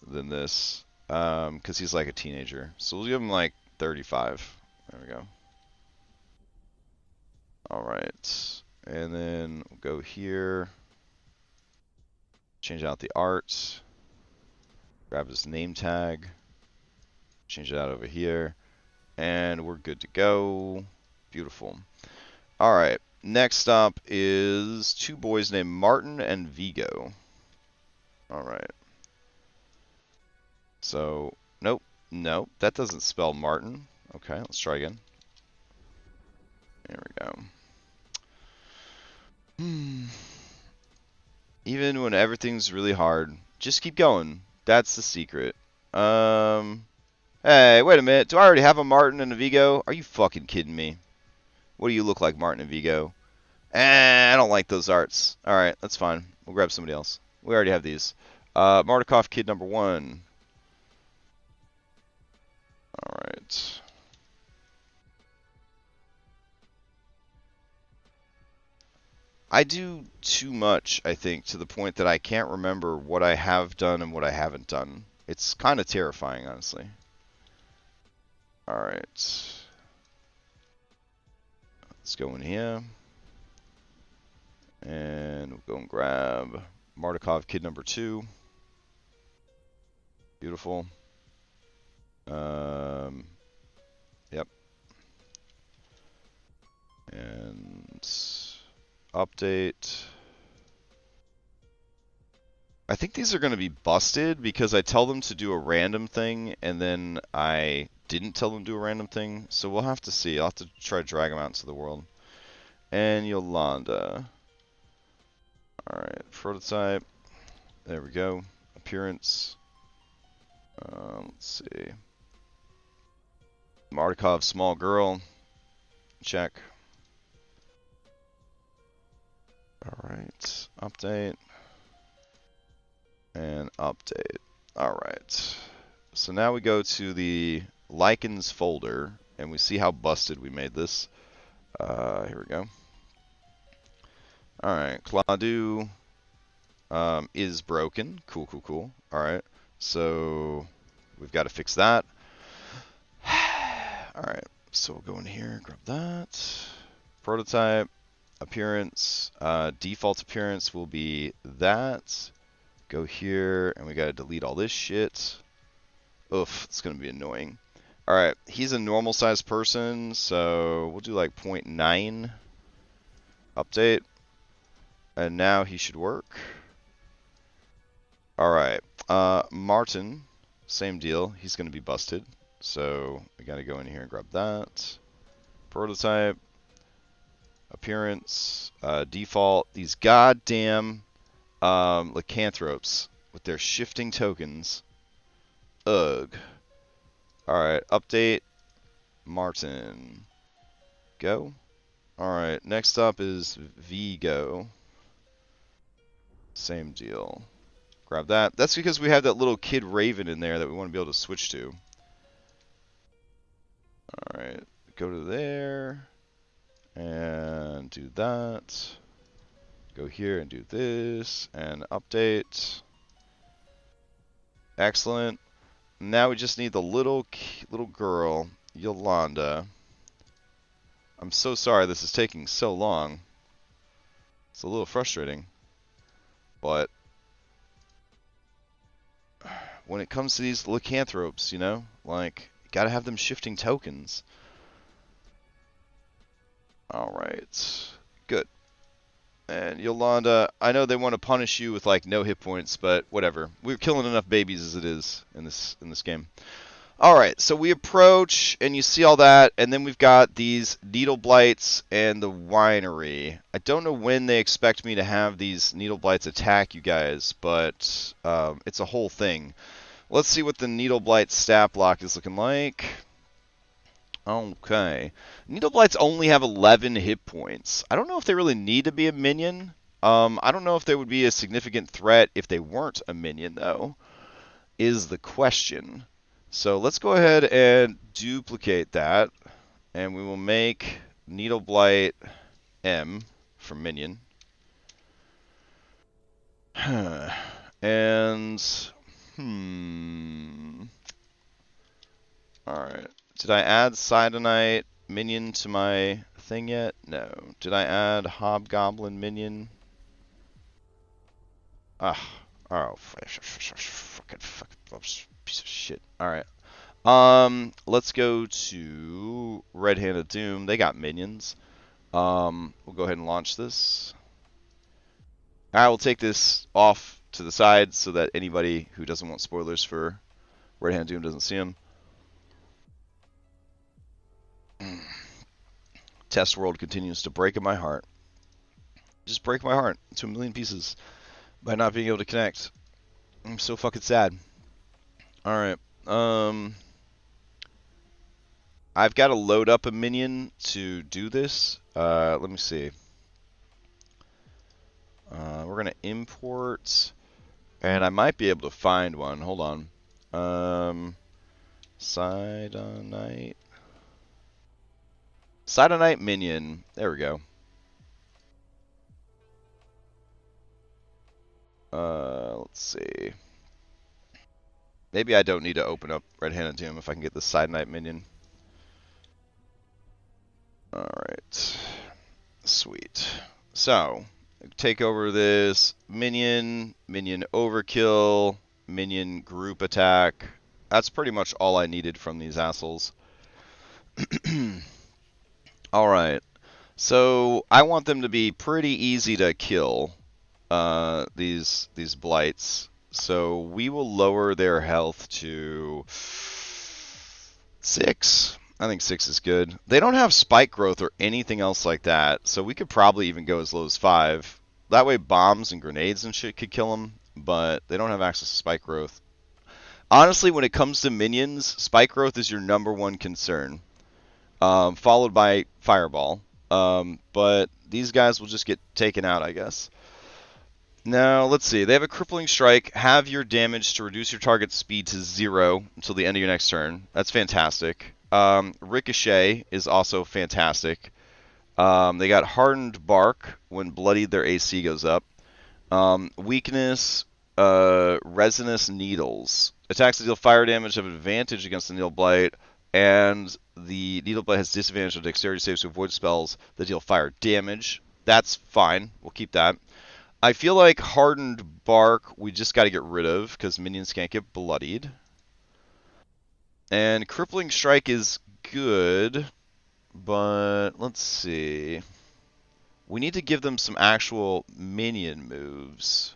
than this, because he's like a teenager. So we'll give him like 35. There we go. Alright. And then we'll go here. Change out the art. Grab his name tag. Change it out over here. And we're good to go. Beautiful. Alright. Next up is 2 boys named Martin and Vigo. Alright. So, nope. Nope. That doesn't spell Martin. Okay, let's try again. There we go. Even when everything's really hard, just keep going. That's the secret. Hey, wait a minute. Do I already have a Martin and a Vigo? Are you fucking kidding me? What do you look like, Martin and Vigo? I don't like those arts. Alright, that's fine. We'll grab somebody else. We already have these. Mardukov kid number 1. Alright. I do too much, I think, to the point that I can't remember what I have done and what I haven't done. It's kind of terrifying, honestly. Alright. Let's go in here. And we'll go and grab Mardukov kid number 2. Beautiful. Yep. And update. I think these are going to be busted because I tell them to do a random thing and then I didn't tell them to do a random thing. So we'll have to see. I'll have to try to drag them out into the world. And Yolanda. Alright, prototype. There we go. Appearance. Let's see. Mardukov, small girl. Check. Alright, update. And update. Alright. So now we go to the lichens folder and we see how busted we made this. Here we go. Alright, Claudu is broken. Cool, cool, cool. Alright, so we've got to fix that. Alright, so we'll go in here, grab that. Prototype, appearance, default appearance will be that. Go here, and we got to delete all this shit. Oof, it's going to be annoying. Alright, he's a normal sized person, so we'll do like 0.9. Update. And now he should work. Alright, Martin, same deal. He's going to be busted. So we got to go in here and grab that. Prototype. Appearance. Default. These goddamn lycanthropes with their shifting tokens. Ugh. Alright, update. Martin. Go. Alright, next up is Vigo. Same deal. Grab that. That's because we have that little kid Raven in there that we want to be able to switch to. Alright, go to there. And do that. Go here and do this. And update. Excellent. Now we just need the little girl, Yolanda. I'm so sorry this is taking so long. It's a little frustrating. But when it comes to these lycanthropes, you know, like, you gotta have them shifting tokens. Alright. Good. And Yolanda, I know they want to punish you with like no hit points, but whatever. We're killing enough babies as it is in this game. Alright, so we approach and you see all that, and then we've got these needle blights and the winery. I don't know when they expect me to have these needle blights attack you guys, but it's a whole thing. Let's see what the needle blight stat block is looking like. Okay. Needle blights only have 11 hit points. I don't know if they really need to be a minion. I don't know if they would be a significant threat if they weren't a minion, though, is the question. So let's go ahead and duplicate that, and we will make Needle Blight M for minion. And, alright. Did I add Sidonite minion to my thing yet? No. Did I add Hobgoblin minion? Oh, fucking piece of shit. Alright. Let's go to Red-Handed Doom. They got minions. We'll go ahead and launch this. I will take this off to the side so that anybody who doesn't want spoilers for Red-Handed Doom doesn't see them. Test World continues to break in my heart. Just break my heart into a million pieces by not being able to connect. I'm so fucking sad. Alright. I've got to load up a minion to do this. Let me see. We're going to import, and I might be able to find one. Hold on. Sidonite. Sidonite minion. There we go. Let's see. Maybe I don't need to open up Red-Handed Doom if I can get the Sidonite minion. Alright. Sweet. So, take over this minion overkill, minion group attack. That's pretty much all I needed from these assholes. Alright. So, I want them to be pretty easy to kill, these blights. So, we will lower their health to 6. I think 6 is good. They don't have spike growth or anything else like that, so we could probably even go as low as 5. That way bombs and grenades and shit could kill them, but they don't have access to spike growth. Honestly, when it comes to minions, spike growth is your #1 concern, followed by fireball. But these guys will just get taken out, I guess. Now, let's see. They have a crippling strike. Have your damage to reduce your target's speed to 0 until the end of your next turn. That's fantastic. Ricochet is also fantastic. They got hardened bark. When bloodied, their AC goes up. Weakness, resinous needles. Attacks that deal fire damage have advantage against the needle blight, and the needle blight has disadvantage on dexterity saves to avoid spells that deal fire damage. That's fine. We'll keep that. I feel like hardened bark we just got to get rid of because minions can't get bloodied. And crippling strike is good, but let's see. We need to give them some actual minion moves.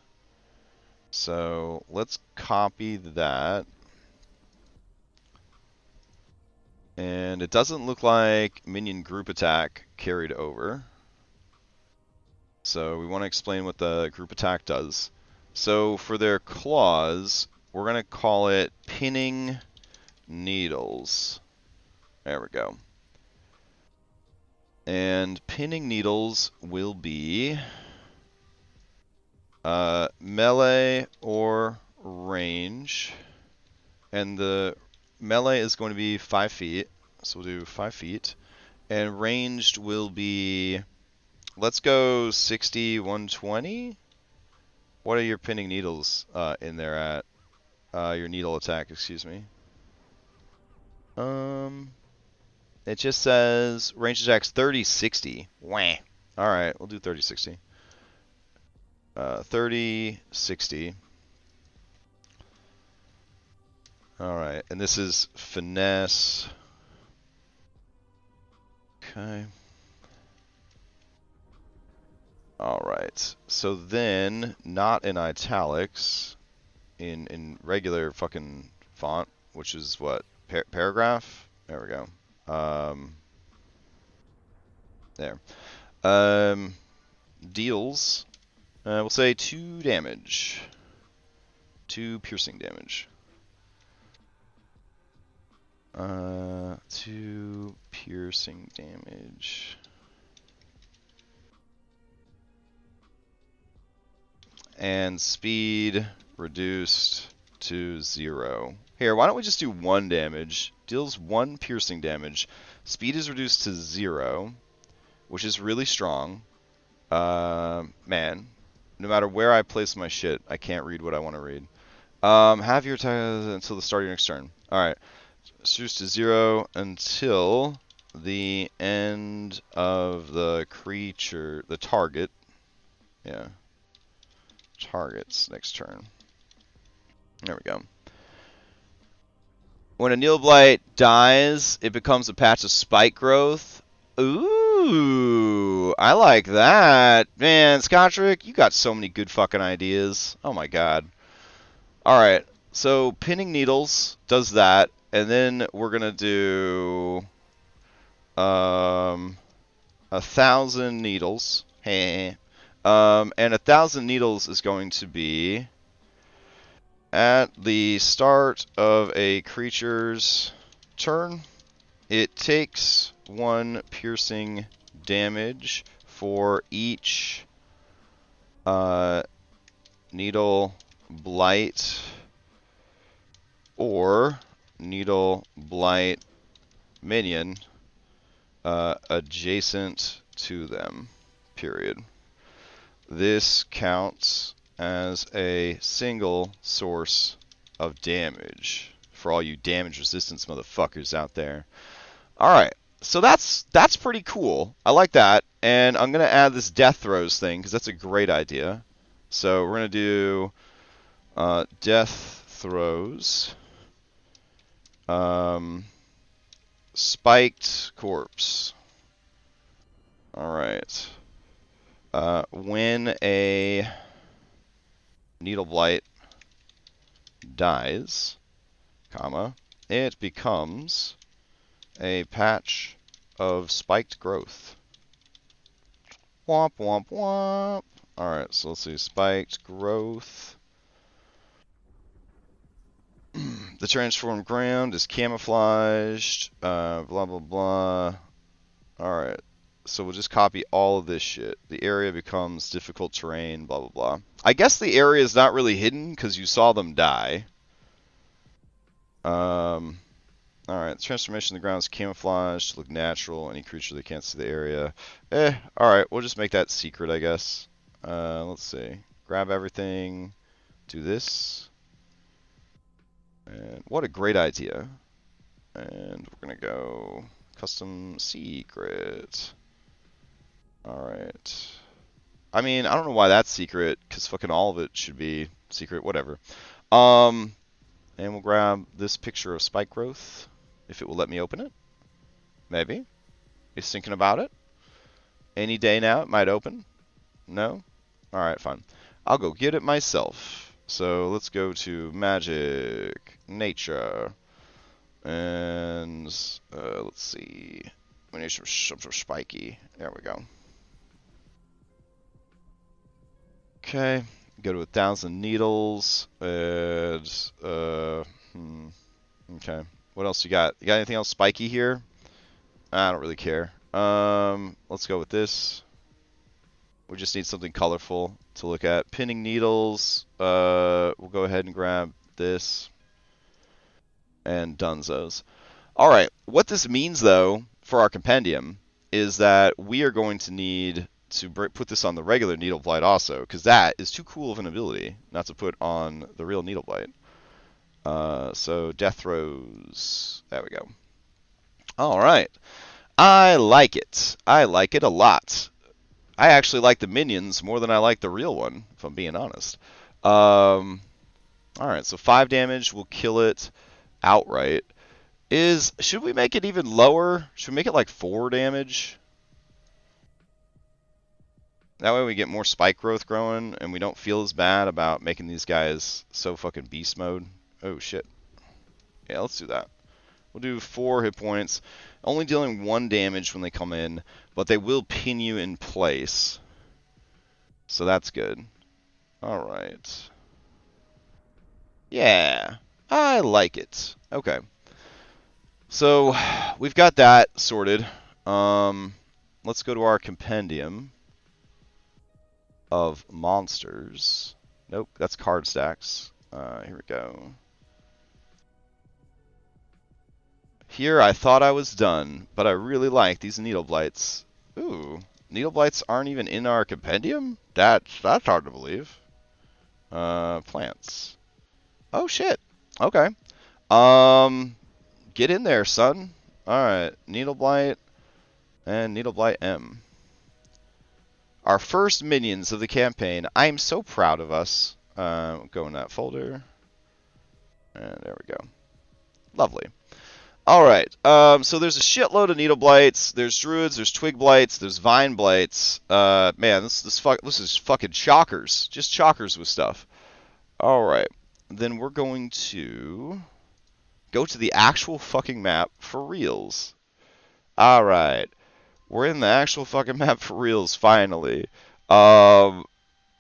So let's copy that. And it doesn't look like minion group attack carried over. So we want to explain what the group attack does. So for their claws, we're going to call it pinning needles. There we go. And pinning needles will be melee or range. And the melee is going to be 5 feet. So we'll do 5 feet. And ranged will be, let's go 60, 120. What are your pinning needles in there at? Your needle attack, excuse me. It just says range attacks 30, 60. Wah. Alright, we'll do 30, 60. 30, 60. Alright, and this is finesse. Okay. Alright, so then, not in italics, in regular fucking font, which is what? Paragraph? There we go. There. Deals, we'll say 2 damage. 2 piercing damage. 2 piercing damage. And speed reduced to 0. Here, why don't we just do 1 damage? Deals 1 piercing damage. Speed is reduced to 0, which is really strong. Man, no matter where I place my shit, I can't read what I want to read. Have your attack until the start of your next turn. Alright. Reduced to 0 until the end of the creature, the target. Yeah. Target's next turn. There we go. When a Needle Blight dies, it becomes a patch of spike growth. Ooh, I like that. Man, Scottrick, you got so many good fucking ideas. Oh my god. Alright, so pinning needles does that, and then we're gonna do 1,000 needles. And 1,000 needles is going to be at the start of a creature's turn. It takes 1 piercing damage for each Needle Blight or Needle Blight minion adjacent to them, period. This counts as a single source of damage for all you damage resistance motherfuckers out there. Alright, so that's pretty cool. I like that. And I'm going to add this death throws thing because that's a great idea. So we're going to do death throws. Spiked corpse. Alright. When a needle blight dies, comma, it becomes a patch of spiked growth. Womp womp womp. Alright, so let's see. Spiked growth. The transformed ground is camouflaged. Blah blah blah. Alright. So we'll just copy all of this shit. The area becomes difficult terrain, blah, blah, blah. I guess the area is not really hidden because you saw them die. Alright, transformation of the ground is camouflaged to look natural. Any creature that can't see the area. Alright, we'll just make that secret, I guess. Let's see. Grab everything. Do this. And what a great idea. And we're going to go custom secret. Alright. I mean, I don't know why that's secret, because fucking all of it should be secret, whatever. And we'll grab this picture of spike growth, if it will let me open it. Maybe. He's thinking about it. Any day now it might open. No? Alright, fine. I'll go get it myself. So let's go to Magic, Nature, and let's see. We need some spiky. There we go. Okay, go to 1,000 needles, and, okay. What else you got? You got anything else spiky here? I don't really care. Let's go with this. We just need something colorful to look at. Pinning needles, we'll go ahead and grab this, and dunzos. Alright, what this means, though, for our compendium, is that we are going to need to put this on the regular needle blight also, because that is too cool of an ability not to put on the real needle blight. So death throws. There we go. All right, I like it. I like it a lot. I actually like the minions more than I like the real one, if I'm being honest. All right, so 5 damage will kill it outright. Should we make it even lower? Should we make it like 4 damage? That way we get more spike growth growing, and we don't feel as bad about making these guys so fucking beast mode. Oh, shit. Yeah, let's do that. We'll do 4 hit points. Only dealing 1 damage when they come in, but they will pin you in place. So that's good. Alright. Yeah. I like it. Okay. So, we've got that sorted. Let's go to our compendium of monsters. Nope, that's card stacks. Here we go. Here I thought I was done, but I really like these needle blights. Ooh, needle blights aren't even in our compendium? That's hard to believe. Plants. Oh shit. Okay. Get in there, son. Alright, needle blight and needle blight M. Our first minions of the campaign. I am so proud of us. Go in that folder. And there we go. Lovely. Alright, so there's a shitload of needle blights. There's druids, there's twig blights, there's vine blights. Man, this is fucking chockers. Just chockers with stuff. Alright, then we're going to go to the actual fucking map for reals. Alright. We're in the actual fucking map for reals, finally. Where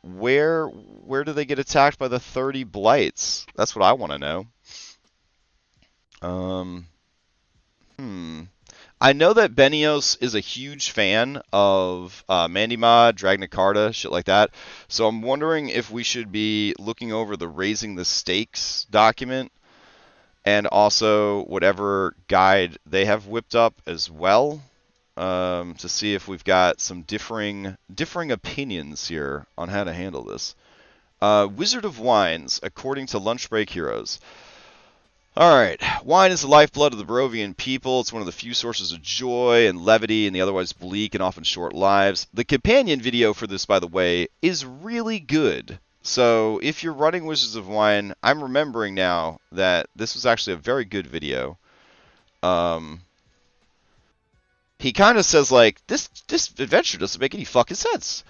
do they get attacked by the 30 blights? That's what I want to know. I know that Benios is a huge fan of Mandima, Dragna Carta, shit like that. So I'm wondering if we should be looking over the Raising the Stakes document and also whatever guide they have whipped up as well, to see if we've got some differing opinions here on how to handle this. Wizard of Wines, according to Lunch Break Heroes. Alright, wine is the lifeblood of the Barovian people. It's one of the few sources of joy and levity in the otherwise bleak and often short lives. The companion video for this, by the way, is really good. So if you're running Wizards of Wine, I'm remembering now that this was actually a very good video. He kind of says, like, this adventure doesn't make any fucking sense.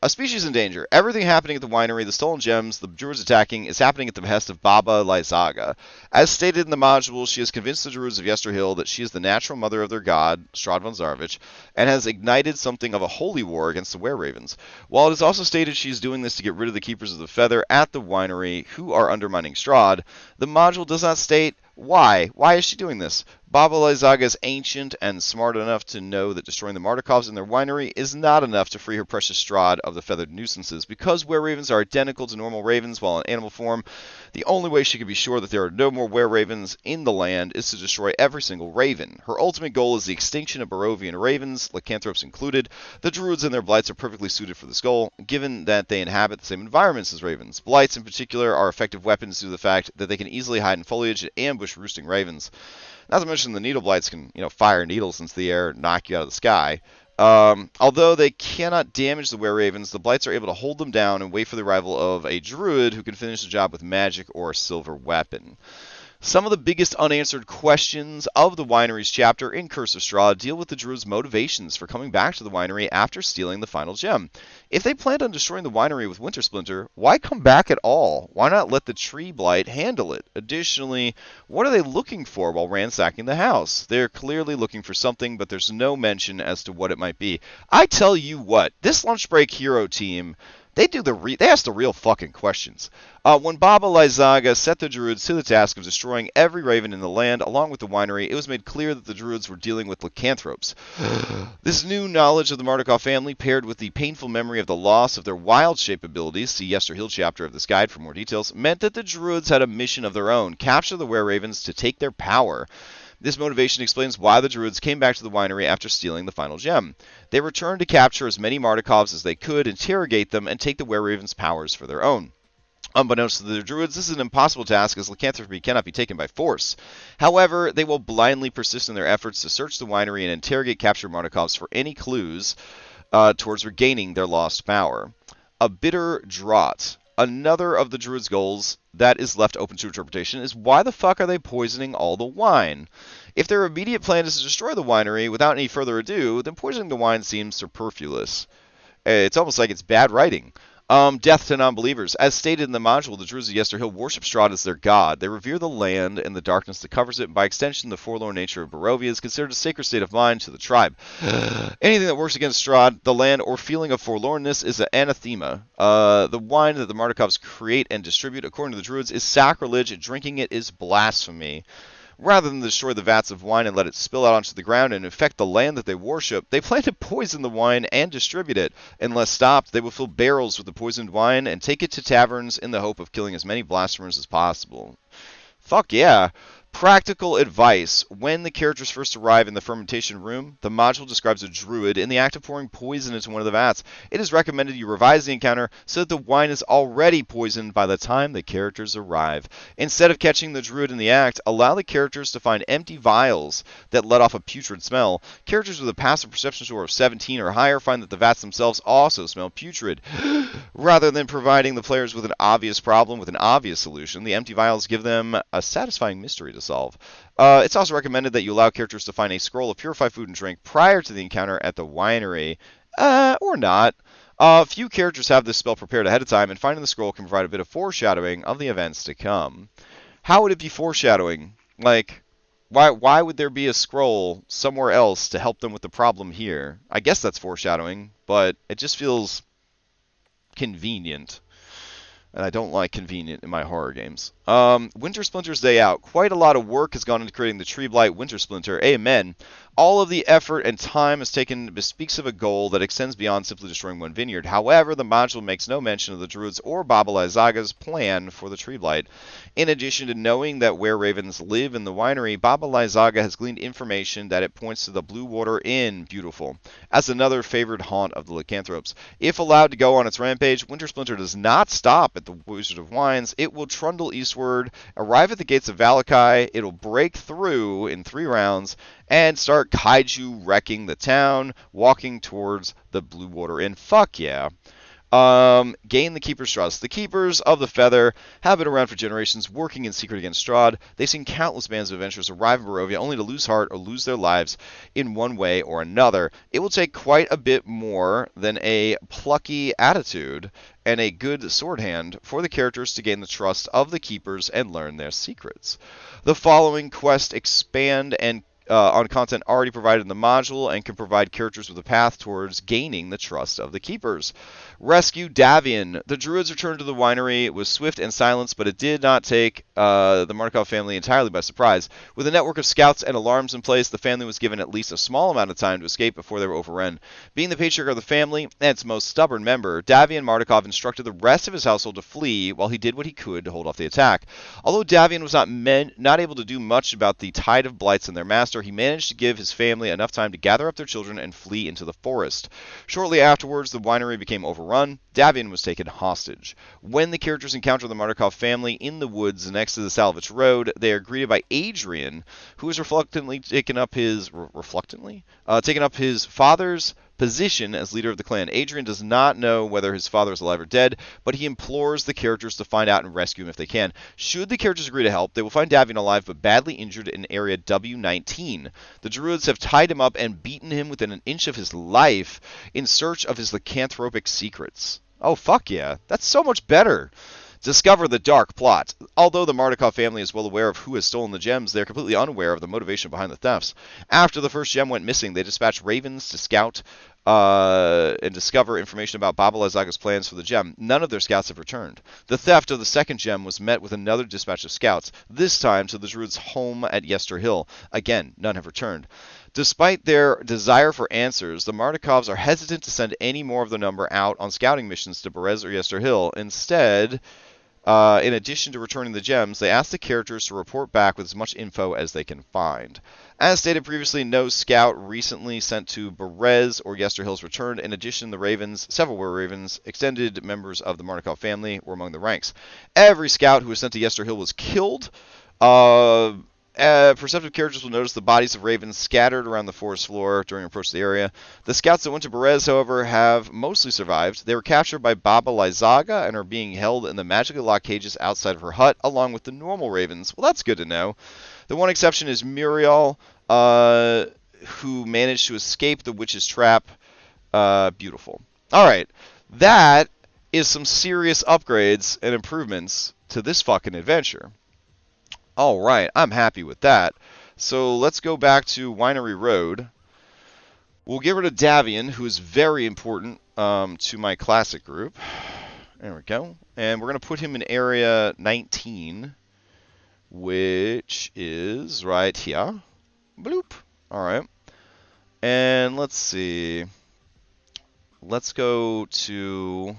A species in danger. Everything happening at the winery, the stolen gems, the druids attacking, is happening at the behest of Baba Lysaga. As stated in the module, she has convinced the druids of Yesterhill that she is the natural mother of their god, Strahd von Zarvich, and has ignited something of a holy war against the were-ravens. While it is also stated she is doing this to get rid of the keepers of the feather at the winery, who are undermining Strahd, the module does not state why. Why is she doing this? Baba Lysaga is ancient and smart enough to know that destroying the Mardikovs in their winery is not enough to free her precious Strahd of the feathered nuisances. Because were-ravens are identical to normal ravens while in animal form, the only way she can be sure that there are no more were-ravens in the land is to destroy every single raven. Her ultimate goal is the extinction of Barovian ravens, lycanthropes included. The druids and their blights are perfectly suited for this goal, given that they inhabit the same environments as ravens. Blights, in particular, are effective weapons due to the fact that they can easily hide in foliage and ambush roosting ravens. Not to mention the needle blights can, fire needles into the air and knock you out of the sky. Although they cannot damage the were-ravens, the blights are able to hold them down and wait for the arrival of a druid who can finish the job with magic or a silver weapon. Some of the biggest unanswered questions of the winery's chapter in Curse of Strahd deal with the druids' motivations for coming back to the winery after stealing the final gem. If they planned on destroying the winery with Winter Splinter, why come back at all? Why not let the tree blight handle it? Additionally, what are they looking for while ransacking the house? They're clearly looking for something, but there's no mention as to what it might be. I tell you what, this Lunch Break Hero team, they ask the real fucking questions. When Baba Lysaga set the druids to the task of destroying every raven in the land along with the winery, it was made clear that the druids were dealing with lycanthropes. This new knowledge of the Mardukov family, paired with the painful memory of the loss of their wild shape abilities, see Yesterhill chapter of this guide for more details, meant that the druids had a mission of their own: capture the were-ravens to take their power. This motivation explains why the druids came back to the winery after stealing the final gem. They returned to capture as many Mardikovs as they could, interrogate them, and take the were-ravens' powers for their own. Unbeknownst to the druids, this is an impossible task, as lycanthropy cannot be taken by force. However, they will blindly persist in their efforts to search the winery and interrogate captured Mardikovs for any clues towards regaining their lost power. A bitter draught. Another of the druids' goals that is left open to interpretation is why the fuck are they poisoning all the wine? If their immediate plan is to destroy the winery without any further ado, then poisoning the wine seems superfluous. It's almost like it's bad writing. Death to non-believers. As stated in the module, the druids of Yesterhill worship Strahd as their god. They revere the land and the darkness that covers it, and by extension, the forlorn nature of Barovia is considered a sacred state of mind to the tribe. Anything that works against Strahd, the land, or feeling of forlornness is an anathema. The wine that the Mardikovs create and distribute, according to the druids, is sacrilege. Drinking it is blasphemy. Rather than destroy the vats of wine and let it spill out onto the ground and infect the land that they worship, they plan to poison the wine and distribute it. Unless stopped, they will fill barrels with the poisoned wine and take it to taverns in the hope of killing as many blasphemers as possible. Fuck yeah. Practical advice. When the characters first arrive in the fermentation room, the module describes a druid in the act of pouring poison into one of the vats. It is recommended you revise the encounter so that the wine is already poisoned by the time the characters arrive. Instead of catching the druid in the act, allow the characters to find empty vials that let off a putrid smell. Characters with a passive perception score of 17 or higher find that the vats themselves also smell putrid. Rather than providing the players with an obvious problem with an obvious solution, the empty vials give them a satisfying mystery to solve. It's also recommended that you allow characters to find a scroll of purified food and drink prior to the encounter at the winery, or not. Few characters have this spell prepared ahead of time, and finding the scroll can provide a bit of foreshadowing of the events to come. How would it be foreshadowing? Like, why would there be a scroll somewhere else to help them with the problem here? I guess that's foreshadowing, but it just feels convenient. And I don't like convenient in my horror games. Winter Splinter's Day Out. Quite a lot of work has gone into creating the Tree Blight Winter Splinter. Amen. All of the effort and time has taken bespeaks of a goal that extends beyond simply destroying one vineyard. However, the module makes no mention of the Druids or Baba Lyzaga's plan for the Tree Blight. In addition to knowing that where ravens live in the winery, Baba Lyzaga has gleaned information that it points to the Blue Water Inn, beautiful, as another favored haunt of the lycanthropes. If allowed to go on its rampage, Winter Splinter does not stop at the Wizard of Wines. It will trundle eastward, arrive at the gates of Valakai, it'll break through in 3 rounds, and start kaiju wrecking the town, walking towards the Blue Water Inn. Fuck yeah. Gain the Keeper's trust. The Keepers of the Feather have been around for generations, working in secret against Strahd. They've seen countless bands of adventurers arrive in Barovia only to lose heart or lose their lives in one way or another. It will take quite a bit more than a plucky attitude and a good sword hand for the characters to gain the trust of the Keepers and learn their secrets. The following quests expand and on content already provided in the module and can provide characters with a path towards gaining the trust of the Keepers. Rescue Davian. The Druids returned to the winery with swift and silence, but it did not take the Markov family entirely by surprise. With a network of scouts and alarms in place, the family was given at least a small amount of time to escape before they were overrun. Being the patriarch of the family and its most stubborn member, Davian Mardukov instructed the rest of his household to flee while he did what he could to hold off the attack. Although Davian was not able to do much about the tide of blights in their master, he managed to give his family enough time to gather up their children and flee into the forest. Shortly afterwards, the winery became overrun. Davian was taken hostage. When the characters encounter the Mardukov family in the woods next to the Salvage Road, they are greeted by Adrian, who has reluctantly taken up his father's position as leader of the clan. Adrian does not know whether his father is alive or dead, but he implores the characters to find out and rescue him if they can. Should the characters agree to help, they will find Davian alive but badly injured in area W19. The Druids have tied him up and beaten him within an inch of his life in search of his lycanthropic secrets. Oh, fuck yeah. That's so much better. Discover the dark plot. Although the Mardukov family is well aware of who has stolen the gems, they are completely unaware of the motivation behind the thefts. After the first gem went missing, they dispatched ravens to scout and discover information about Baba Lyzaga's plans for the gem. None of their scouts have returned. The theft of the second gem was met with another dispatch of scouts, this time to the Druids' home at Yester Hill. Again, none have returned. Despite their desire for answers, the Mardukovs are hesitant to send any more of their number out on scouting missions to Berez or Yester Hill. Instead, in addition to returning the gems, they ask the characters to report back with as much info as they can find. As stated previously, no scout recently sent to Berez or Yester Hills returned. In addition, the Ravens, several were Ravens, extended members of the Mardukov family were among the ranks. Every scout who was sent to Yester Hill was killed. Perceptive characters will notice the bodies of ravens scattered around the forest floor during approach to the area. The scouts that went to Berez, however, have mostly survived. They were captured by Baba Lyzaga and are being held in the magically locked cages outside of her hut, along with the normal ravens. Well, that's good to know. The one exception is Muriel, who managed to escape the witch's trap. Beautiful. Alright, that is some serious upgrades and improvements to this fucking adventure. Alright, I'm happy with that. So let's go back to Winery Road. We'll get rid of Davian, who is very important to my classic group. There we go. And we're going to put him in area 19, which is right here. Bloop. Alright. And let's see. Let's go to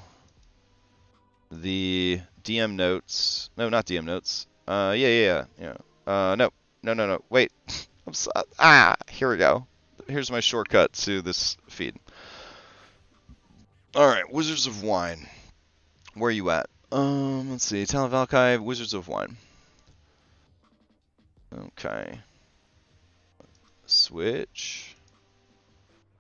the DM notes. No, not DM notes. Yeah. No. Wait. Here we go. Here's my shortcut to this feed. Alright, Wizards of Wine. Where are you at? Let's see. Town of Valkai, Wizards of Wine. Okay. Switch.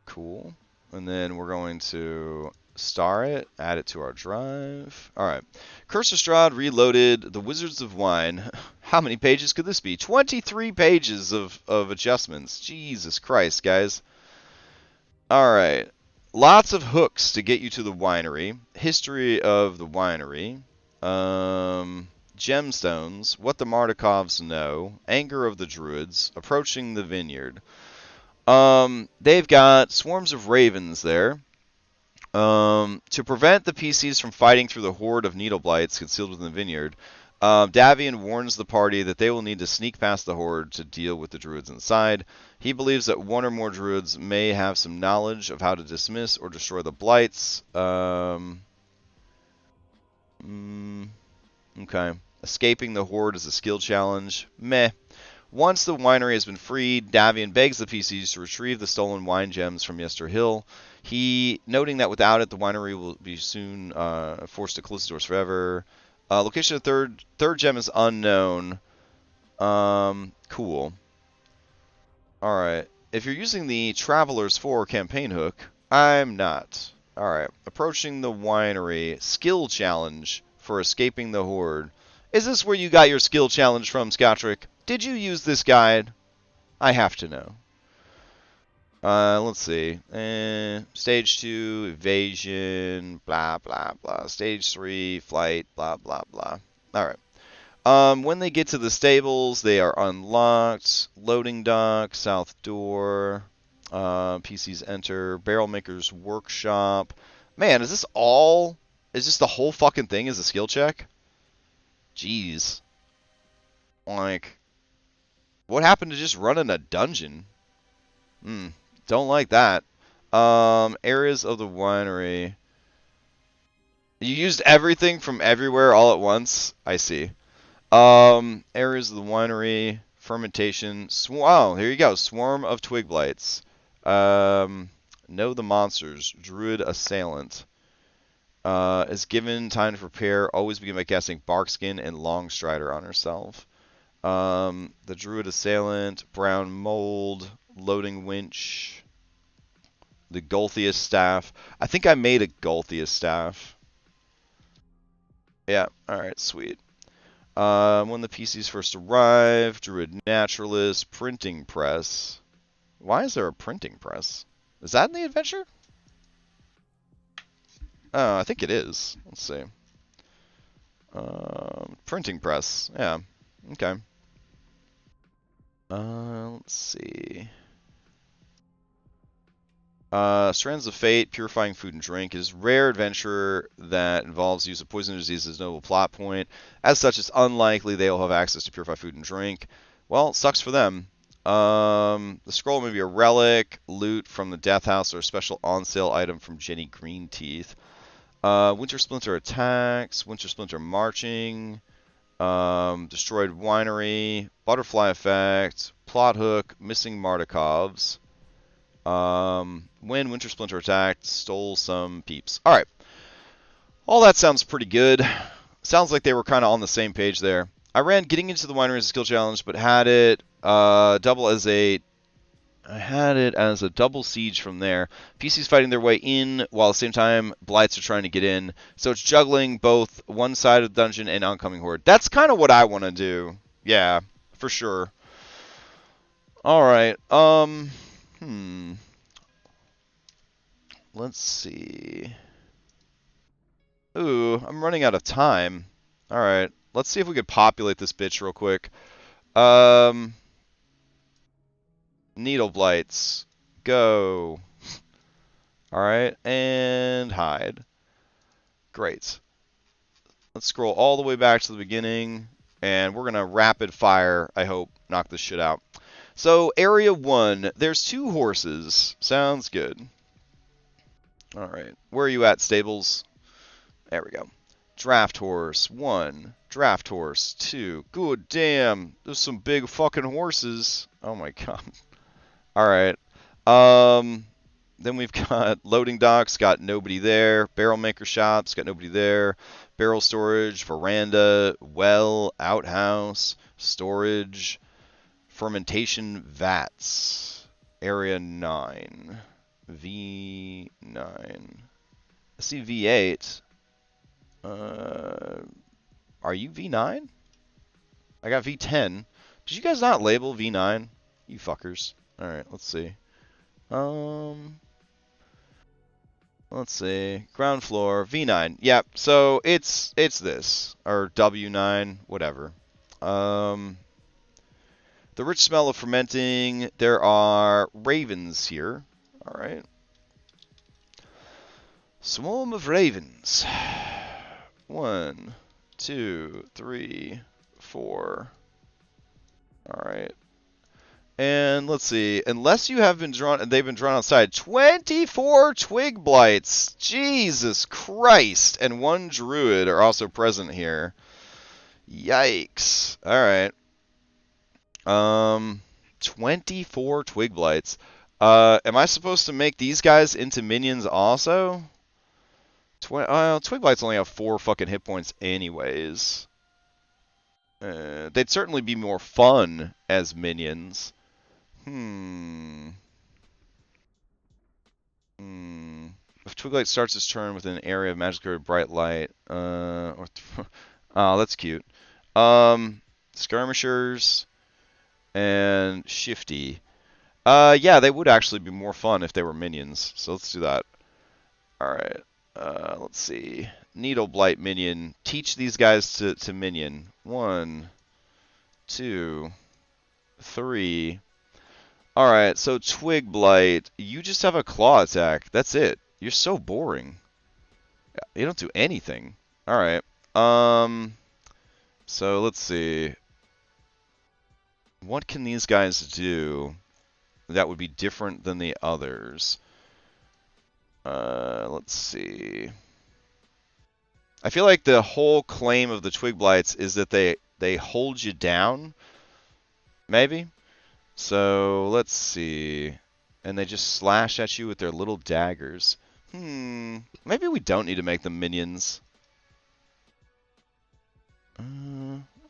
Cool. And then we're going to star it, add it to our drive. Alright. Curse of Strahd Reloaded, the Wizards of Wine. How many pages could this be? 23 pages of adjustments. Jesus Christ, guys. Alright. Lots of hooks to get you to the winery. History of the winery. Gemstones. What the Mardukovs know. Anger of the Druids. Approaching the vineyard. They've got swarms of ravens there. To prevent the PCs from fighting through the horde of needle blights concealed within the vineyard, Davian warns the party that they will need to sneak past the horde to deal with the druids inside. He believes that one or more druids may have some knowledge of how to dismiss or destroy the blights. Okay. Escaping the horde is a skill challenge. Meh. Once the winery has been freed, Davian begs the PCs to retrieve the stolen wine gems from Yester Hill. He, noting that without it, the winery will be soon forced to close the doors forever. Location of third gem is unknown. Cool. Alright. If you're using the Travelers 4 campaign hook, I'm not. Alright. Approaching the winery. Skill challenge for escaping the horde. Is this where you got your skill challenge from, Scotrick? Did you use this guide? I have to know. Let's see. Stage 2, evasion, blah, blah, blah. Stage 3, flight, blah, blah, blah. Alright. When they get to the stables, they are unlocked. Loading dock, south door. PCs enter. Barrel maker's workshop. Man, is this all... Is this the whole fucking thing is a skill check? Jeez. Like... What happened to just running a dungeon? Don't like that. Areas of the winery. You used everything from everywhere all at once? I see. Areas of the winery. Fermentation. Oh, here you go. Swarm of twig blights. Know the monsters. Druid assailant. Is given time to prepare. Always begin by casting Barkskin and Long Strider on herself. The Druid Assailant, Brown Mold, Loading Winch, the Golthius Staff. I think I made a Golthius Staff. Yeah, alright, sweet. When the PCs first arrive, Druid Naturalist, Printing Press. Why is there a printing press? Is that in the adventure? Oh, I think it is. Let's see. Printing press. Yeah. Okay. Let's see. Strands of Fate, Purifying Food and Drink is rare adventure that involves use of poison disease as a notable plot point. As such, it's unlikely they will have access to purify food and drink. Well, sucks for them. The scroll may be a relic, loot from the Death House, or a special on-sale item from Jenny Greenteeth. Winter Splinter attacks, Winter Splinter marching. Destroyed Winery, Butterfly Effect, Plot Hook, Missing Martikovs. When Winter Splinter attacked, stole some peeps. Alright. All that sounds pretty good. Sounds like they were kind of on the same page there. I ran getting into the winery as a skill challenge, but had it I had it as a double siege from there. PCs fighting their way in, while at the same time, Blights are trying to get in. So it's juggling both one side of the dungeon and oncoming horde. That's kind of what I want to do. Yeah, for sure. Alright, let's see. Ooh, I'm running out of time. Alright, let's see if we could populate this bitch real quick. Needle Blights. Go. Alright, and hide. Great. Let's scroll all the way back to the beginning, and we're going to rapid fire, I hope, knock this shit out. So, Area 1, there's 2 horses. Sounds good. Alright, where are you at, stables? There we go. Draft Horse 1, Draft Horse 2. Good damn, there's some big fucking horses. Oh my god. Alright. Then we've got loading docks, got nobody there. Barrel maker shops, got nobody there. Barrel storage, veranda, well, outhouse, storage, fermentation vats. Area 9. V9. I see V8. Are you V9? I got V10. Did you guys not label V9? You fuckers. Alright, let's see. Let's see. Ground floor, V9. Yep, so it's this. Or W9, whatever. The rich smell of fermenting. There are ravens here. Alright. Swarm of ravens. 1, 2, 3, 4. All right. And let's see. Unless you have been drawn, they've been drawn outside. 24 twig blights. Jesus Christ! And 1 druid are also present here. Yikes! All right. 24 twig blights. Am I supposed to make these guys into minions also? Twig blights only have 4 fucking hit points anyways. They'd certainly be more fun as minions. If Twiglight starts his turn with an area of magically bright light, oh, that's cute. Skirmishers and Shifty. Yeah, they would actually be more fun if they were minions. So let's do that. All right. Let's see. Needle Blight minion. Teach these guys to minion. 1, 2, 3. All right. So Twig Blight. You just have a claw attack. That's it. You're so boring. You don't do anything. All right. So let's see. What can these guys do that would be different than the others? Let's see. I feel like the whole claim of the Twig Blights is that they hold you down, maybe? So, let's see. And they just slash at you with their little daggers. Maybe we don't need to make them minions.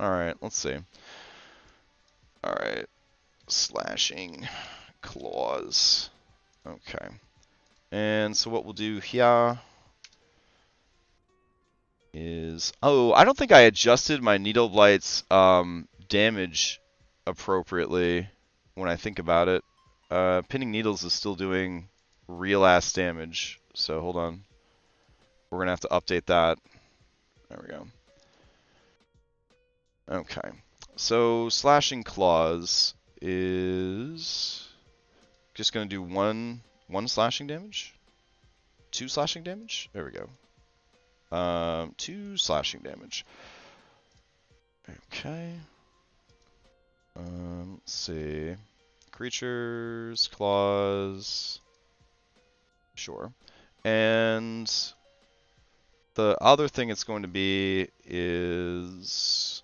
Alright, let's see. Alright. Slashing claws. Okay. And so what we'll do here is... Oh, I don't think I adjusted my Needle Blight's damage appropriately when I think about it. Pinning Needles is still doing real-ass damage, so hold on. We're going to have to update that. There we go. Okay. So, Slashing Claws is just going to do one slashing damage? 2 slashing damage? There we go. 2 slashing damage. Okay. Let's see. Creatures, claws. Sure. And the other thing it's going to be is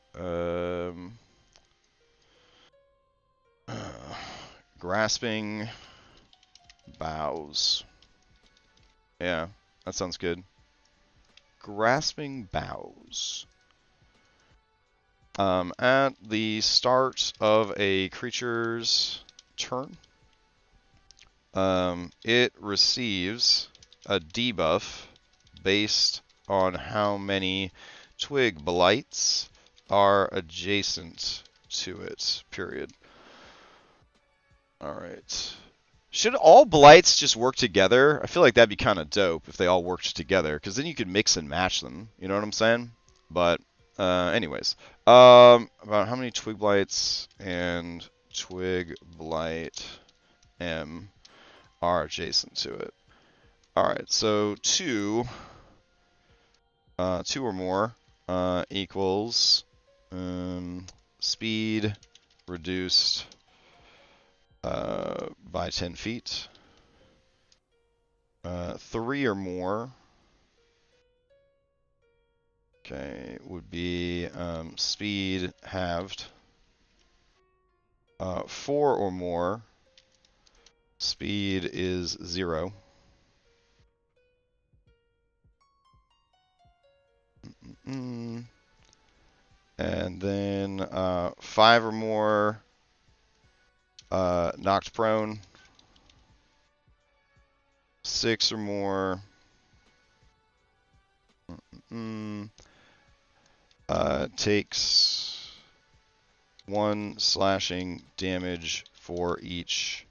grasping boughs. Yeah, that sounds good. Grasping boughs. At the start of a creature's turn, it receives a debuff based on how many twig blights are adjacent to it, period. Alright. Should all blights just work together? I feel like that'd be kind of dope if they all worked together, because then you could mix and match them. You know what I'm saying? But, anyways. About how many twig blights and twig blight M are adjacent to it. Alright, so 2 or more equals speed reduced by 10 feet. 3 or more, okay, would be speed halved. 4 or more, speed is 0. And then 5 or more, knocked prone. 6 or more, takes 1 slashing damage for each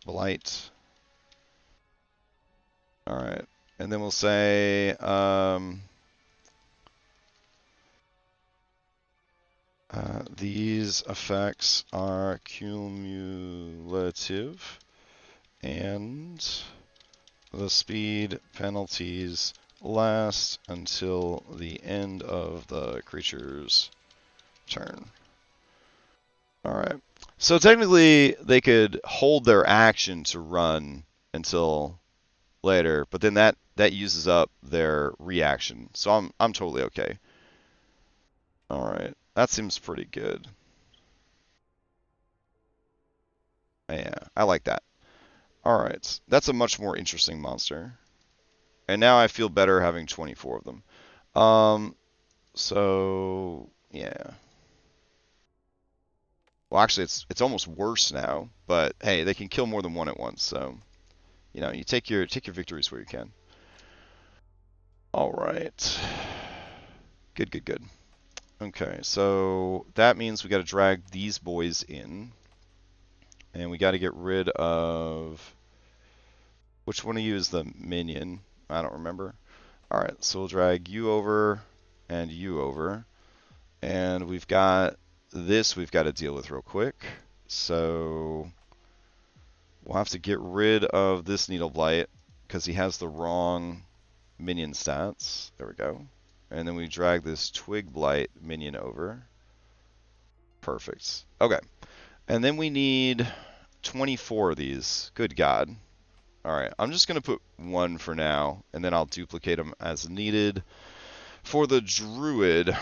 blight. Alright, and then we'll say these effects are cumulative, and the speed penalties last until the end of the creature's turn. Alright. So technically, they could hold their action to run until later, but then that uses up their reaction. So I'm totally okay. Alright. That seems pretty good. Yeah, I like that. Alright. That's a much more interesting monster. And now I feel better having 24 of them. So yeah. Well, actually, it's almost worse now. But hey, they can kill more than one at once. So you know, you take your victories where you can. All right. Good, good, good. Okay, so that means we got to drag these boys in, and we got to get rid of which one of you is the minion? I don't remember. All right, so we'll drag you over and you over. And we've got this we've got to deal with real quick. So we'll have to get rid of this Needle Blight because he has the wrong minion stats. There we go. And then we drag this Twig Blight minion over. Perfect. Okay. And then we need 24 of these. Good God. Alright, I'm just going to put one for now, and then I'll duplicate them as needed. For the Druid,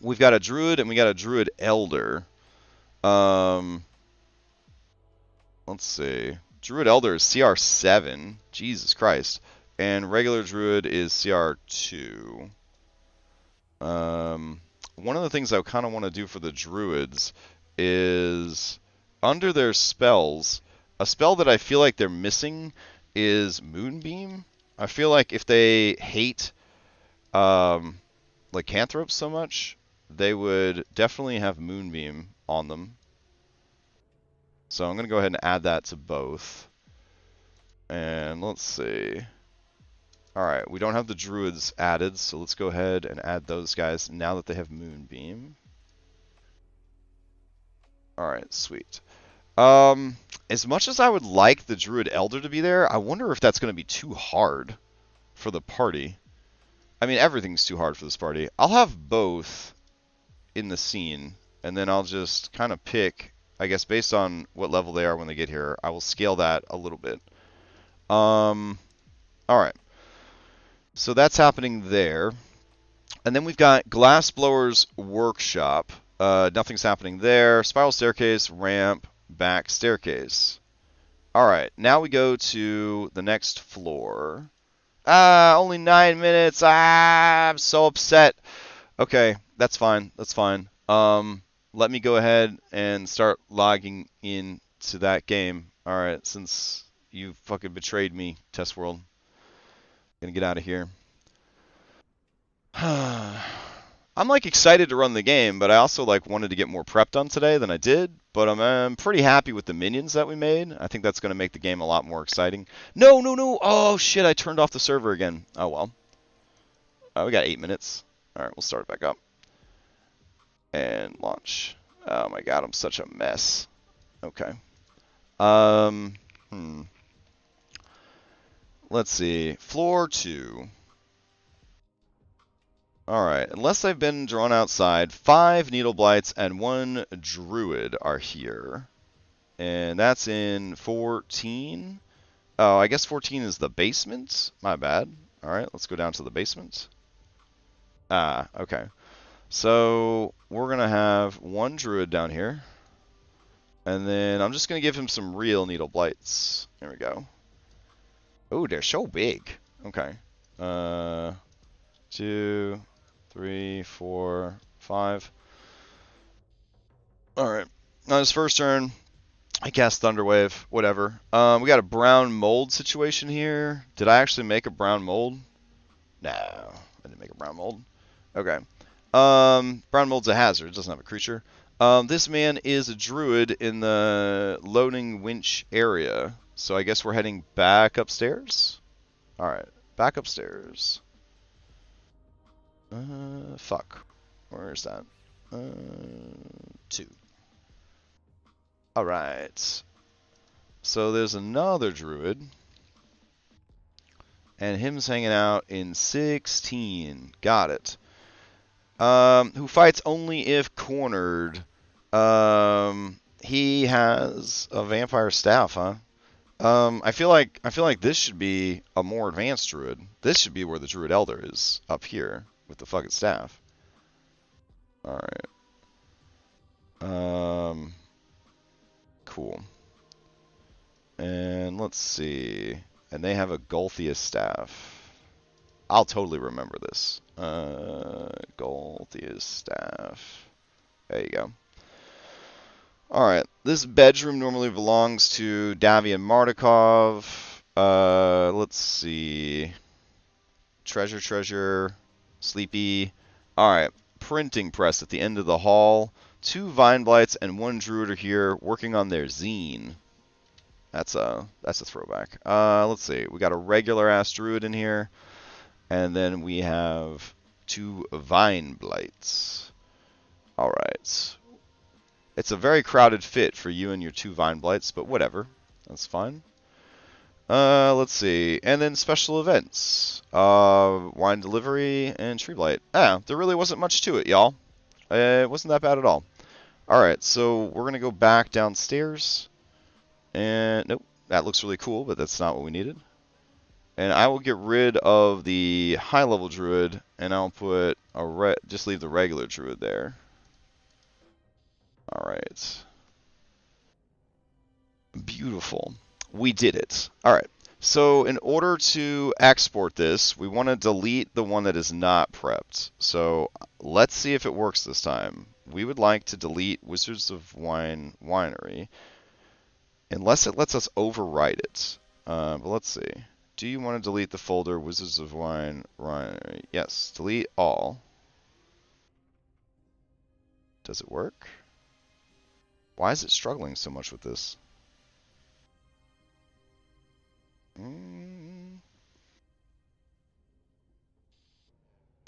we've got a Druid and we got a Druid Elder. Let's see. Druid Elder is CR7. Jesus Christ. And regular Druid is CR2. One of the things I kind of want to do for the Druids is under their spells, a spell that I feel like they're missing is Moonbeam. I feel like if they hate lycanthropes so much, they would definitely have Moonbeam on them. So I'm going to go ahead and add that to both. And let's see. Alright, we don't have the Druids added, so let's go ahead and add those guys now that they have Moonbeam. Alright, sweet. As much as I would like the Druid Elder to be there, I wonder if that's going to be too hard for the party. I mean, everything's too hard for this party. I'll have both in the scene, and then I'll just kind of pick, I guess, based on what level they are when they get here. I will scale that a little bit. Alright. So that's happening there. And then we've got Glassblower's Workshop. Nothing's happening there. Spiral Staircase, Ramp, Back Staircase. Alright, now we go to the next floor. Only 9 minutes. I'm so upset. Okay, that's fine. That's fine. Let me go ahead and start logging into that game. Alright, since you fucking betrayed me, Test World. Gonna get out of here. I'm like excited to run the game, but I also like wanted to get more prep done today than I did. But I'm pretty happy with the minions that we made. I think that's going to make the game a lot more exciting. No, no, no. Oh, shit. I turned off the server again. Oh, well. We got 8 minutes. All right, we'll start it back up. And launch. Oh, my God. I'm such a mess. Okay. Let's see. Floor 2. Alright, unless they've been drawn outside, 5 Needle Blights and 1 Druid are here. And that's in 14. Oh, I guess 14 is the basement. My bad. Alright, let's go down to the basement. Ah, okay. So, we're going to have 1 Druid down here. And then I'm just going to give him some real Needle Blights. There we go. Oh, they're so big. Okay. 2... 3, 4, 5. Alright. On his first turn, I cast Thunderwave. Whatever. We got a brown mold situation here. Did I actually make a brown mold? No. I didn't make a brown mold. Okay. Brown mold's a hazard. It doesn't have a creature. This man is a druid in the loading winch area. So I guess we're heading back upstairs? Alright. Back upstairs. Fuck. Where is that? 2. Alright. So there's another druid. And him's hanging out in 16. Got it. Who fights only if cornered. He has a vampire staff, huh? I feel like this should be a more advanced druid. This should be where the druid elder is, up here with the fucking staff. All right. Cool. And let's see. And they have a Golthius staff. I'll totally remember this. Golthius staff. There you go. Alright, this bedroom normally belongs to Davian Mardukov. Let's see. Treasure, Sleepy. Alright, printing press at the end of the hall. 2 Vine Blights and 1 Druid are here working on their zine. That's a throwback. Let's see. We got a regular ass Druid in here. And then we have 2 Vine Blights. Alright. It's a very crowded fit for you and your 2 Vine Blights, but whatever. That's fine. Let's see. And then special events. Wine Delivery and Tree Blight. There really wasn't much to it, y'all. It wasn't that bad at all. Alright, so we're going to go back downstairs. And, nope, that looks really cool, but that's not what we needed. And I will get rid of the high-level druid, and I'll put just leave the regular druid there. Alright. Beautiful. We did it. Alright. So in order to export this, we want to delete the one that is not prepped. So let's see if it works this time. We would like to delete Wizards of Wine Winery, unless it lets us overwrite it. But let's see. Do you want to delete the folder Wizards of Wine Winery? Yes. Delete all. Does it work? Why is it struggling so much with this?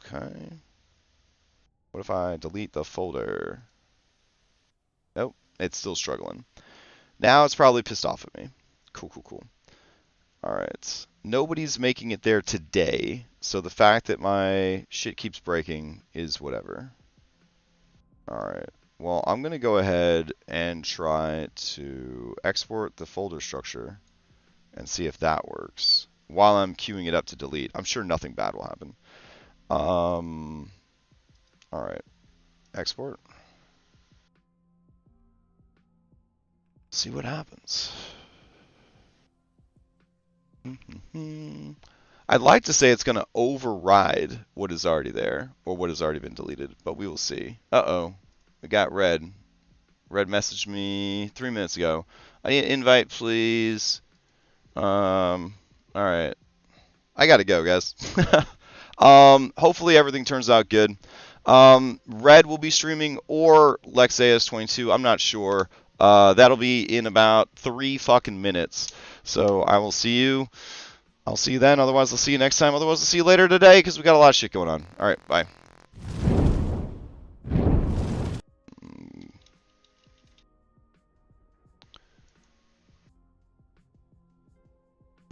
Okay. What if I delete the folder? Nope, it's still struggling. Now it's probably pissed off at me. Cool. Alright. Nobody's making it there today, so the fact that my shit keeps breaking is whatever. Alright. Well, I'm going to go ahead and try to export the folder structure and see if that works while I'm queuing it up to delete. I'm sure nothing bad will happen. Alright. Export. See what happens. I'd like to say it's going to override what is already there, or what has already been deleted, but we will see. Uh-oh. We got Red. Red messaged me 3 minutes ago. I need an invite, please. Alright. I gotta go, guys. Hopefully everything turns out good. Red will be streaming, or Lexaeus22, I'm not sure. That'll be in about 3 fucking minutes. So I will see you. I'll see you then. Otherwise, I'll see you next time. Otherwise, I'll see you later today, because we got a lot of shit going on. Alright, bye.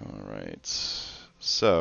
Alright. So...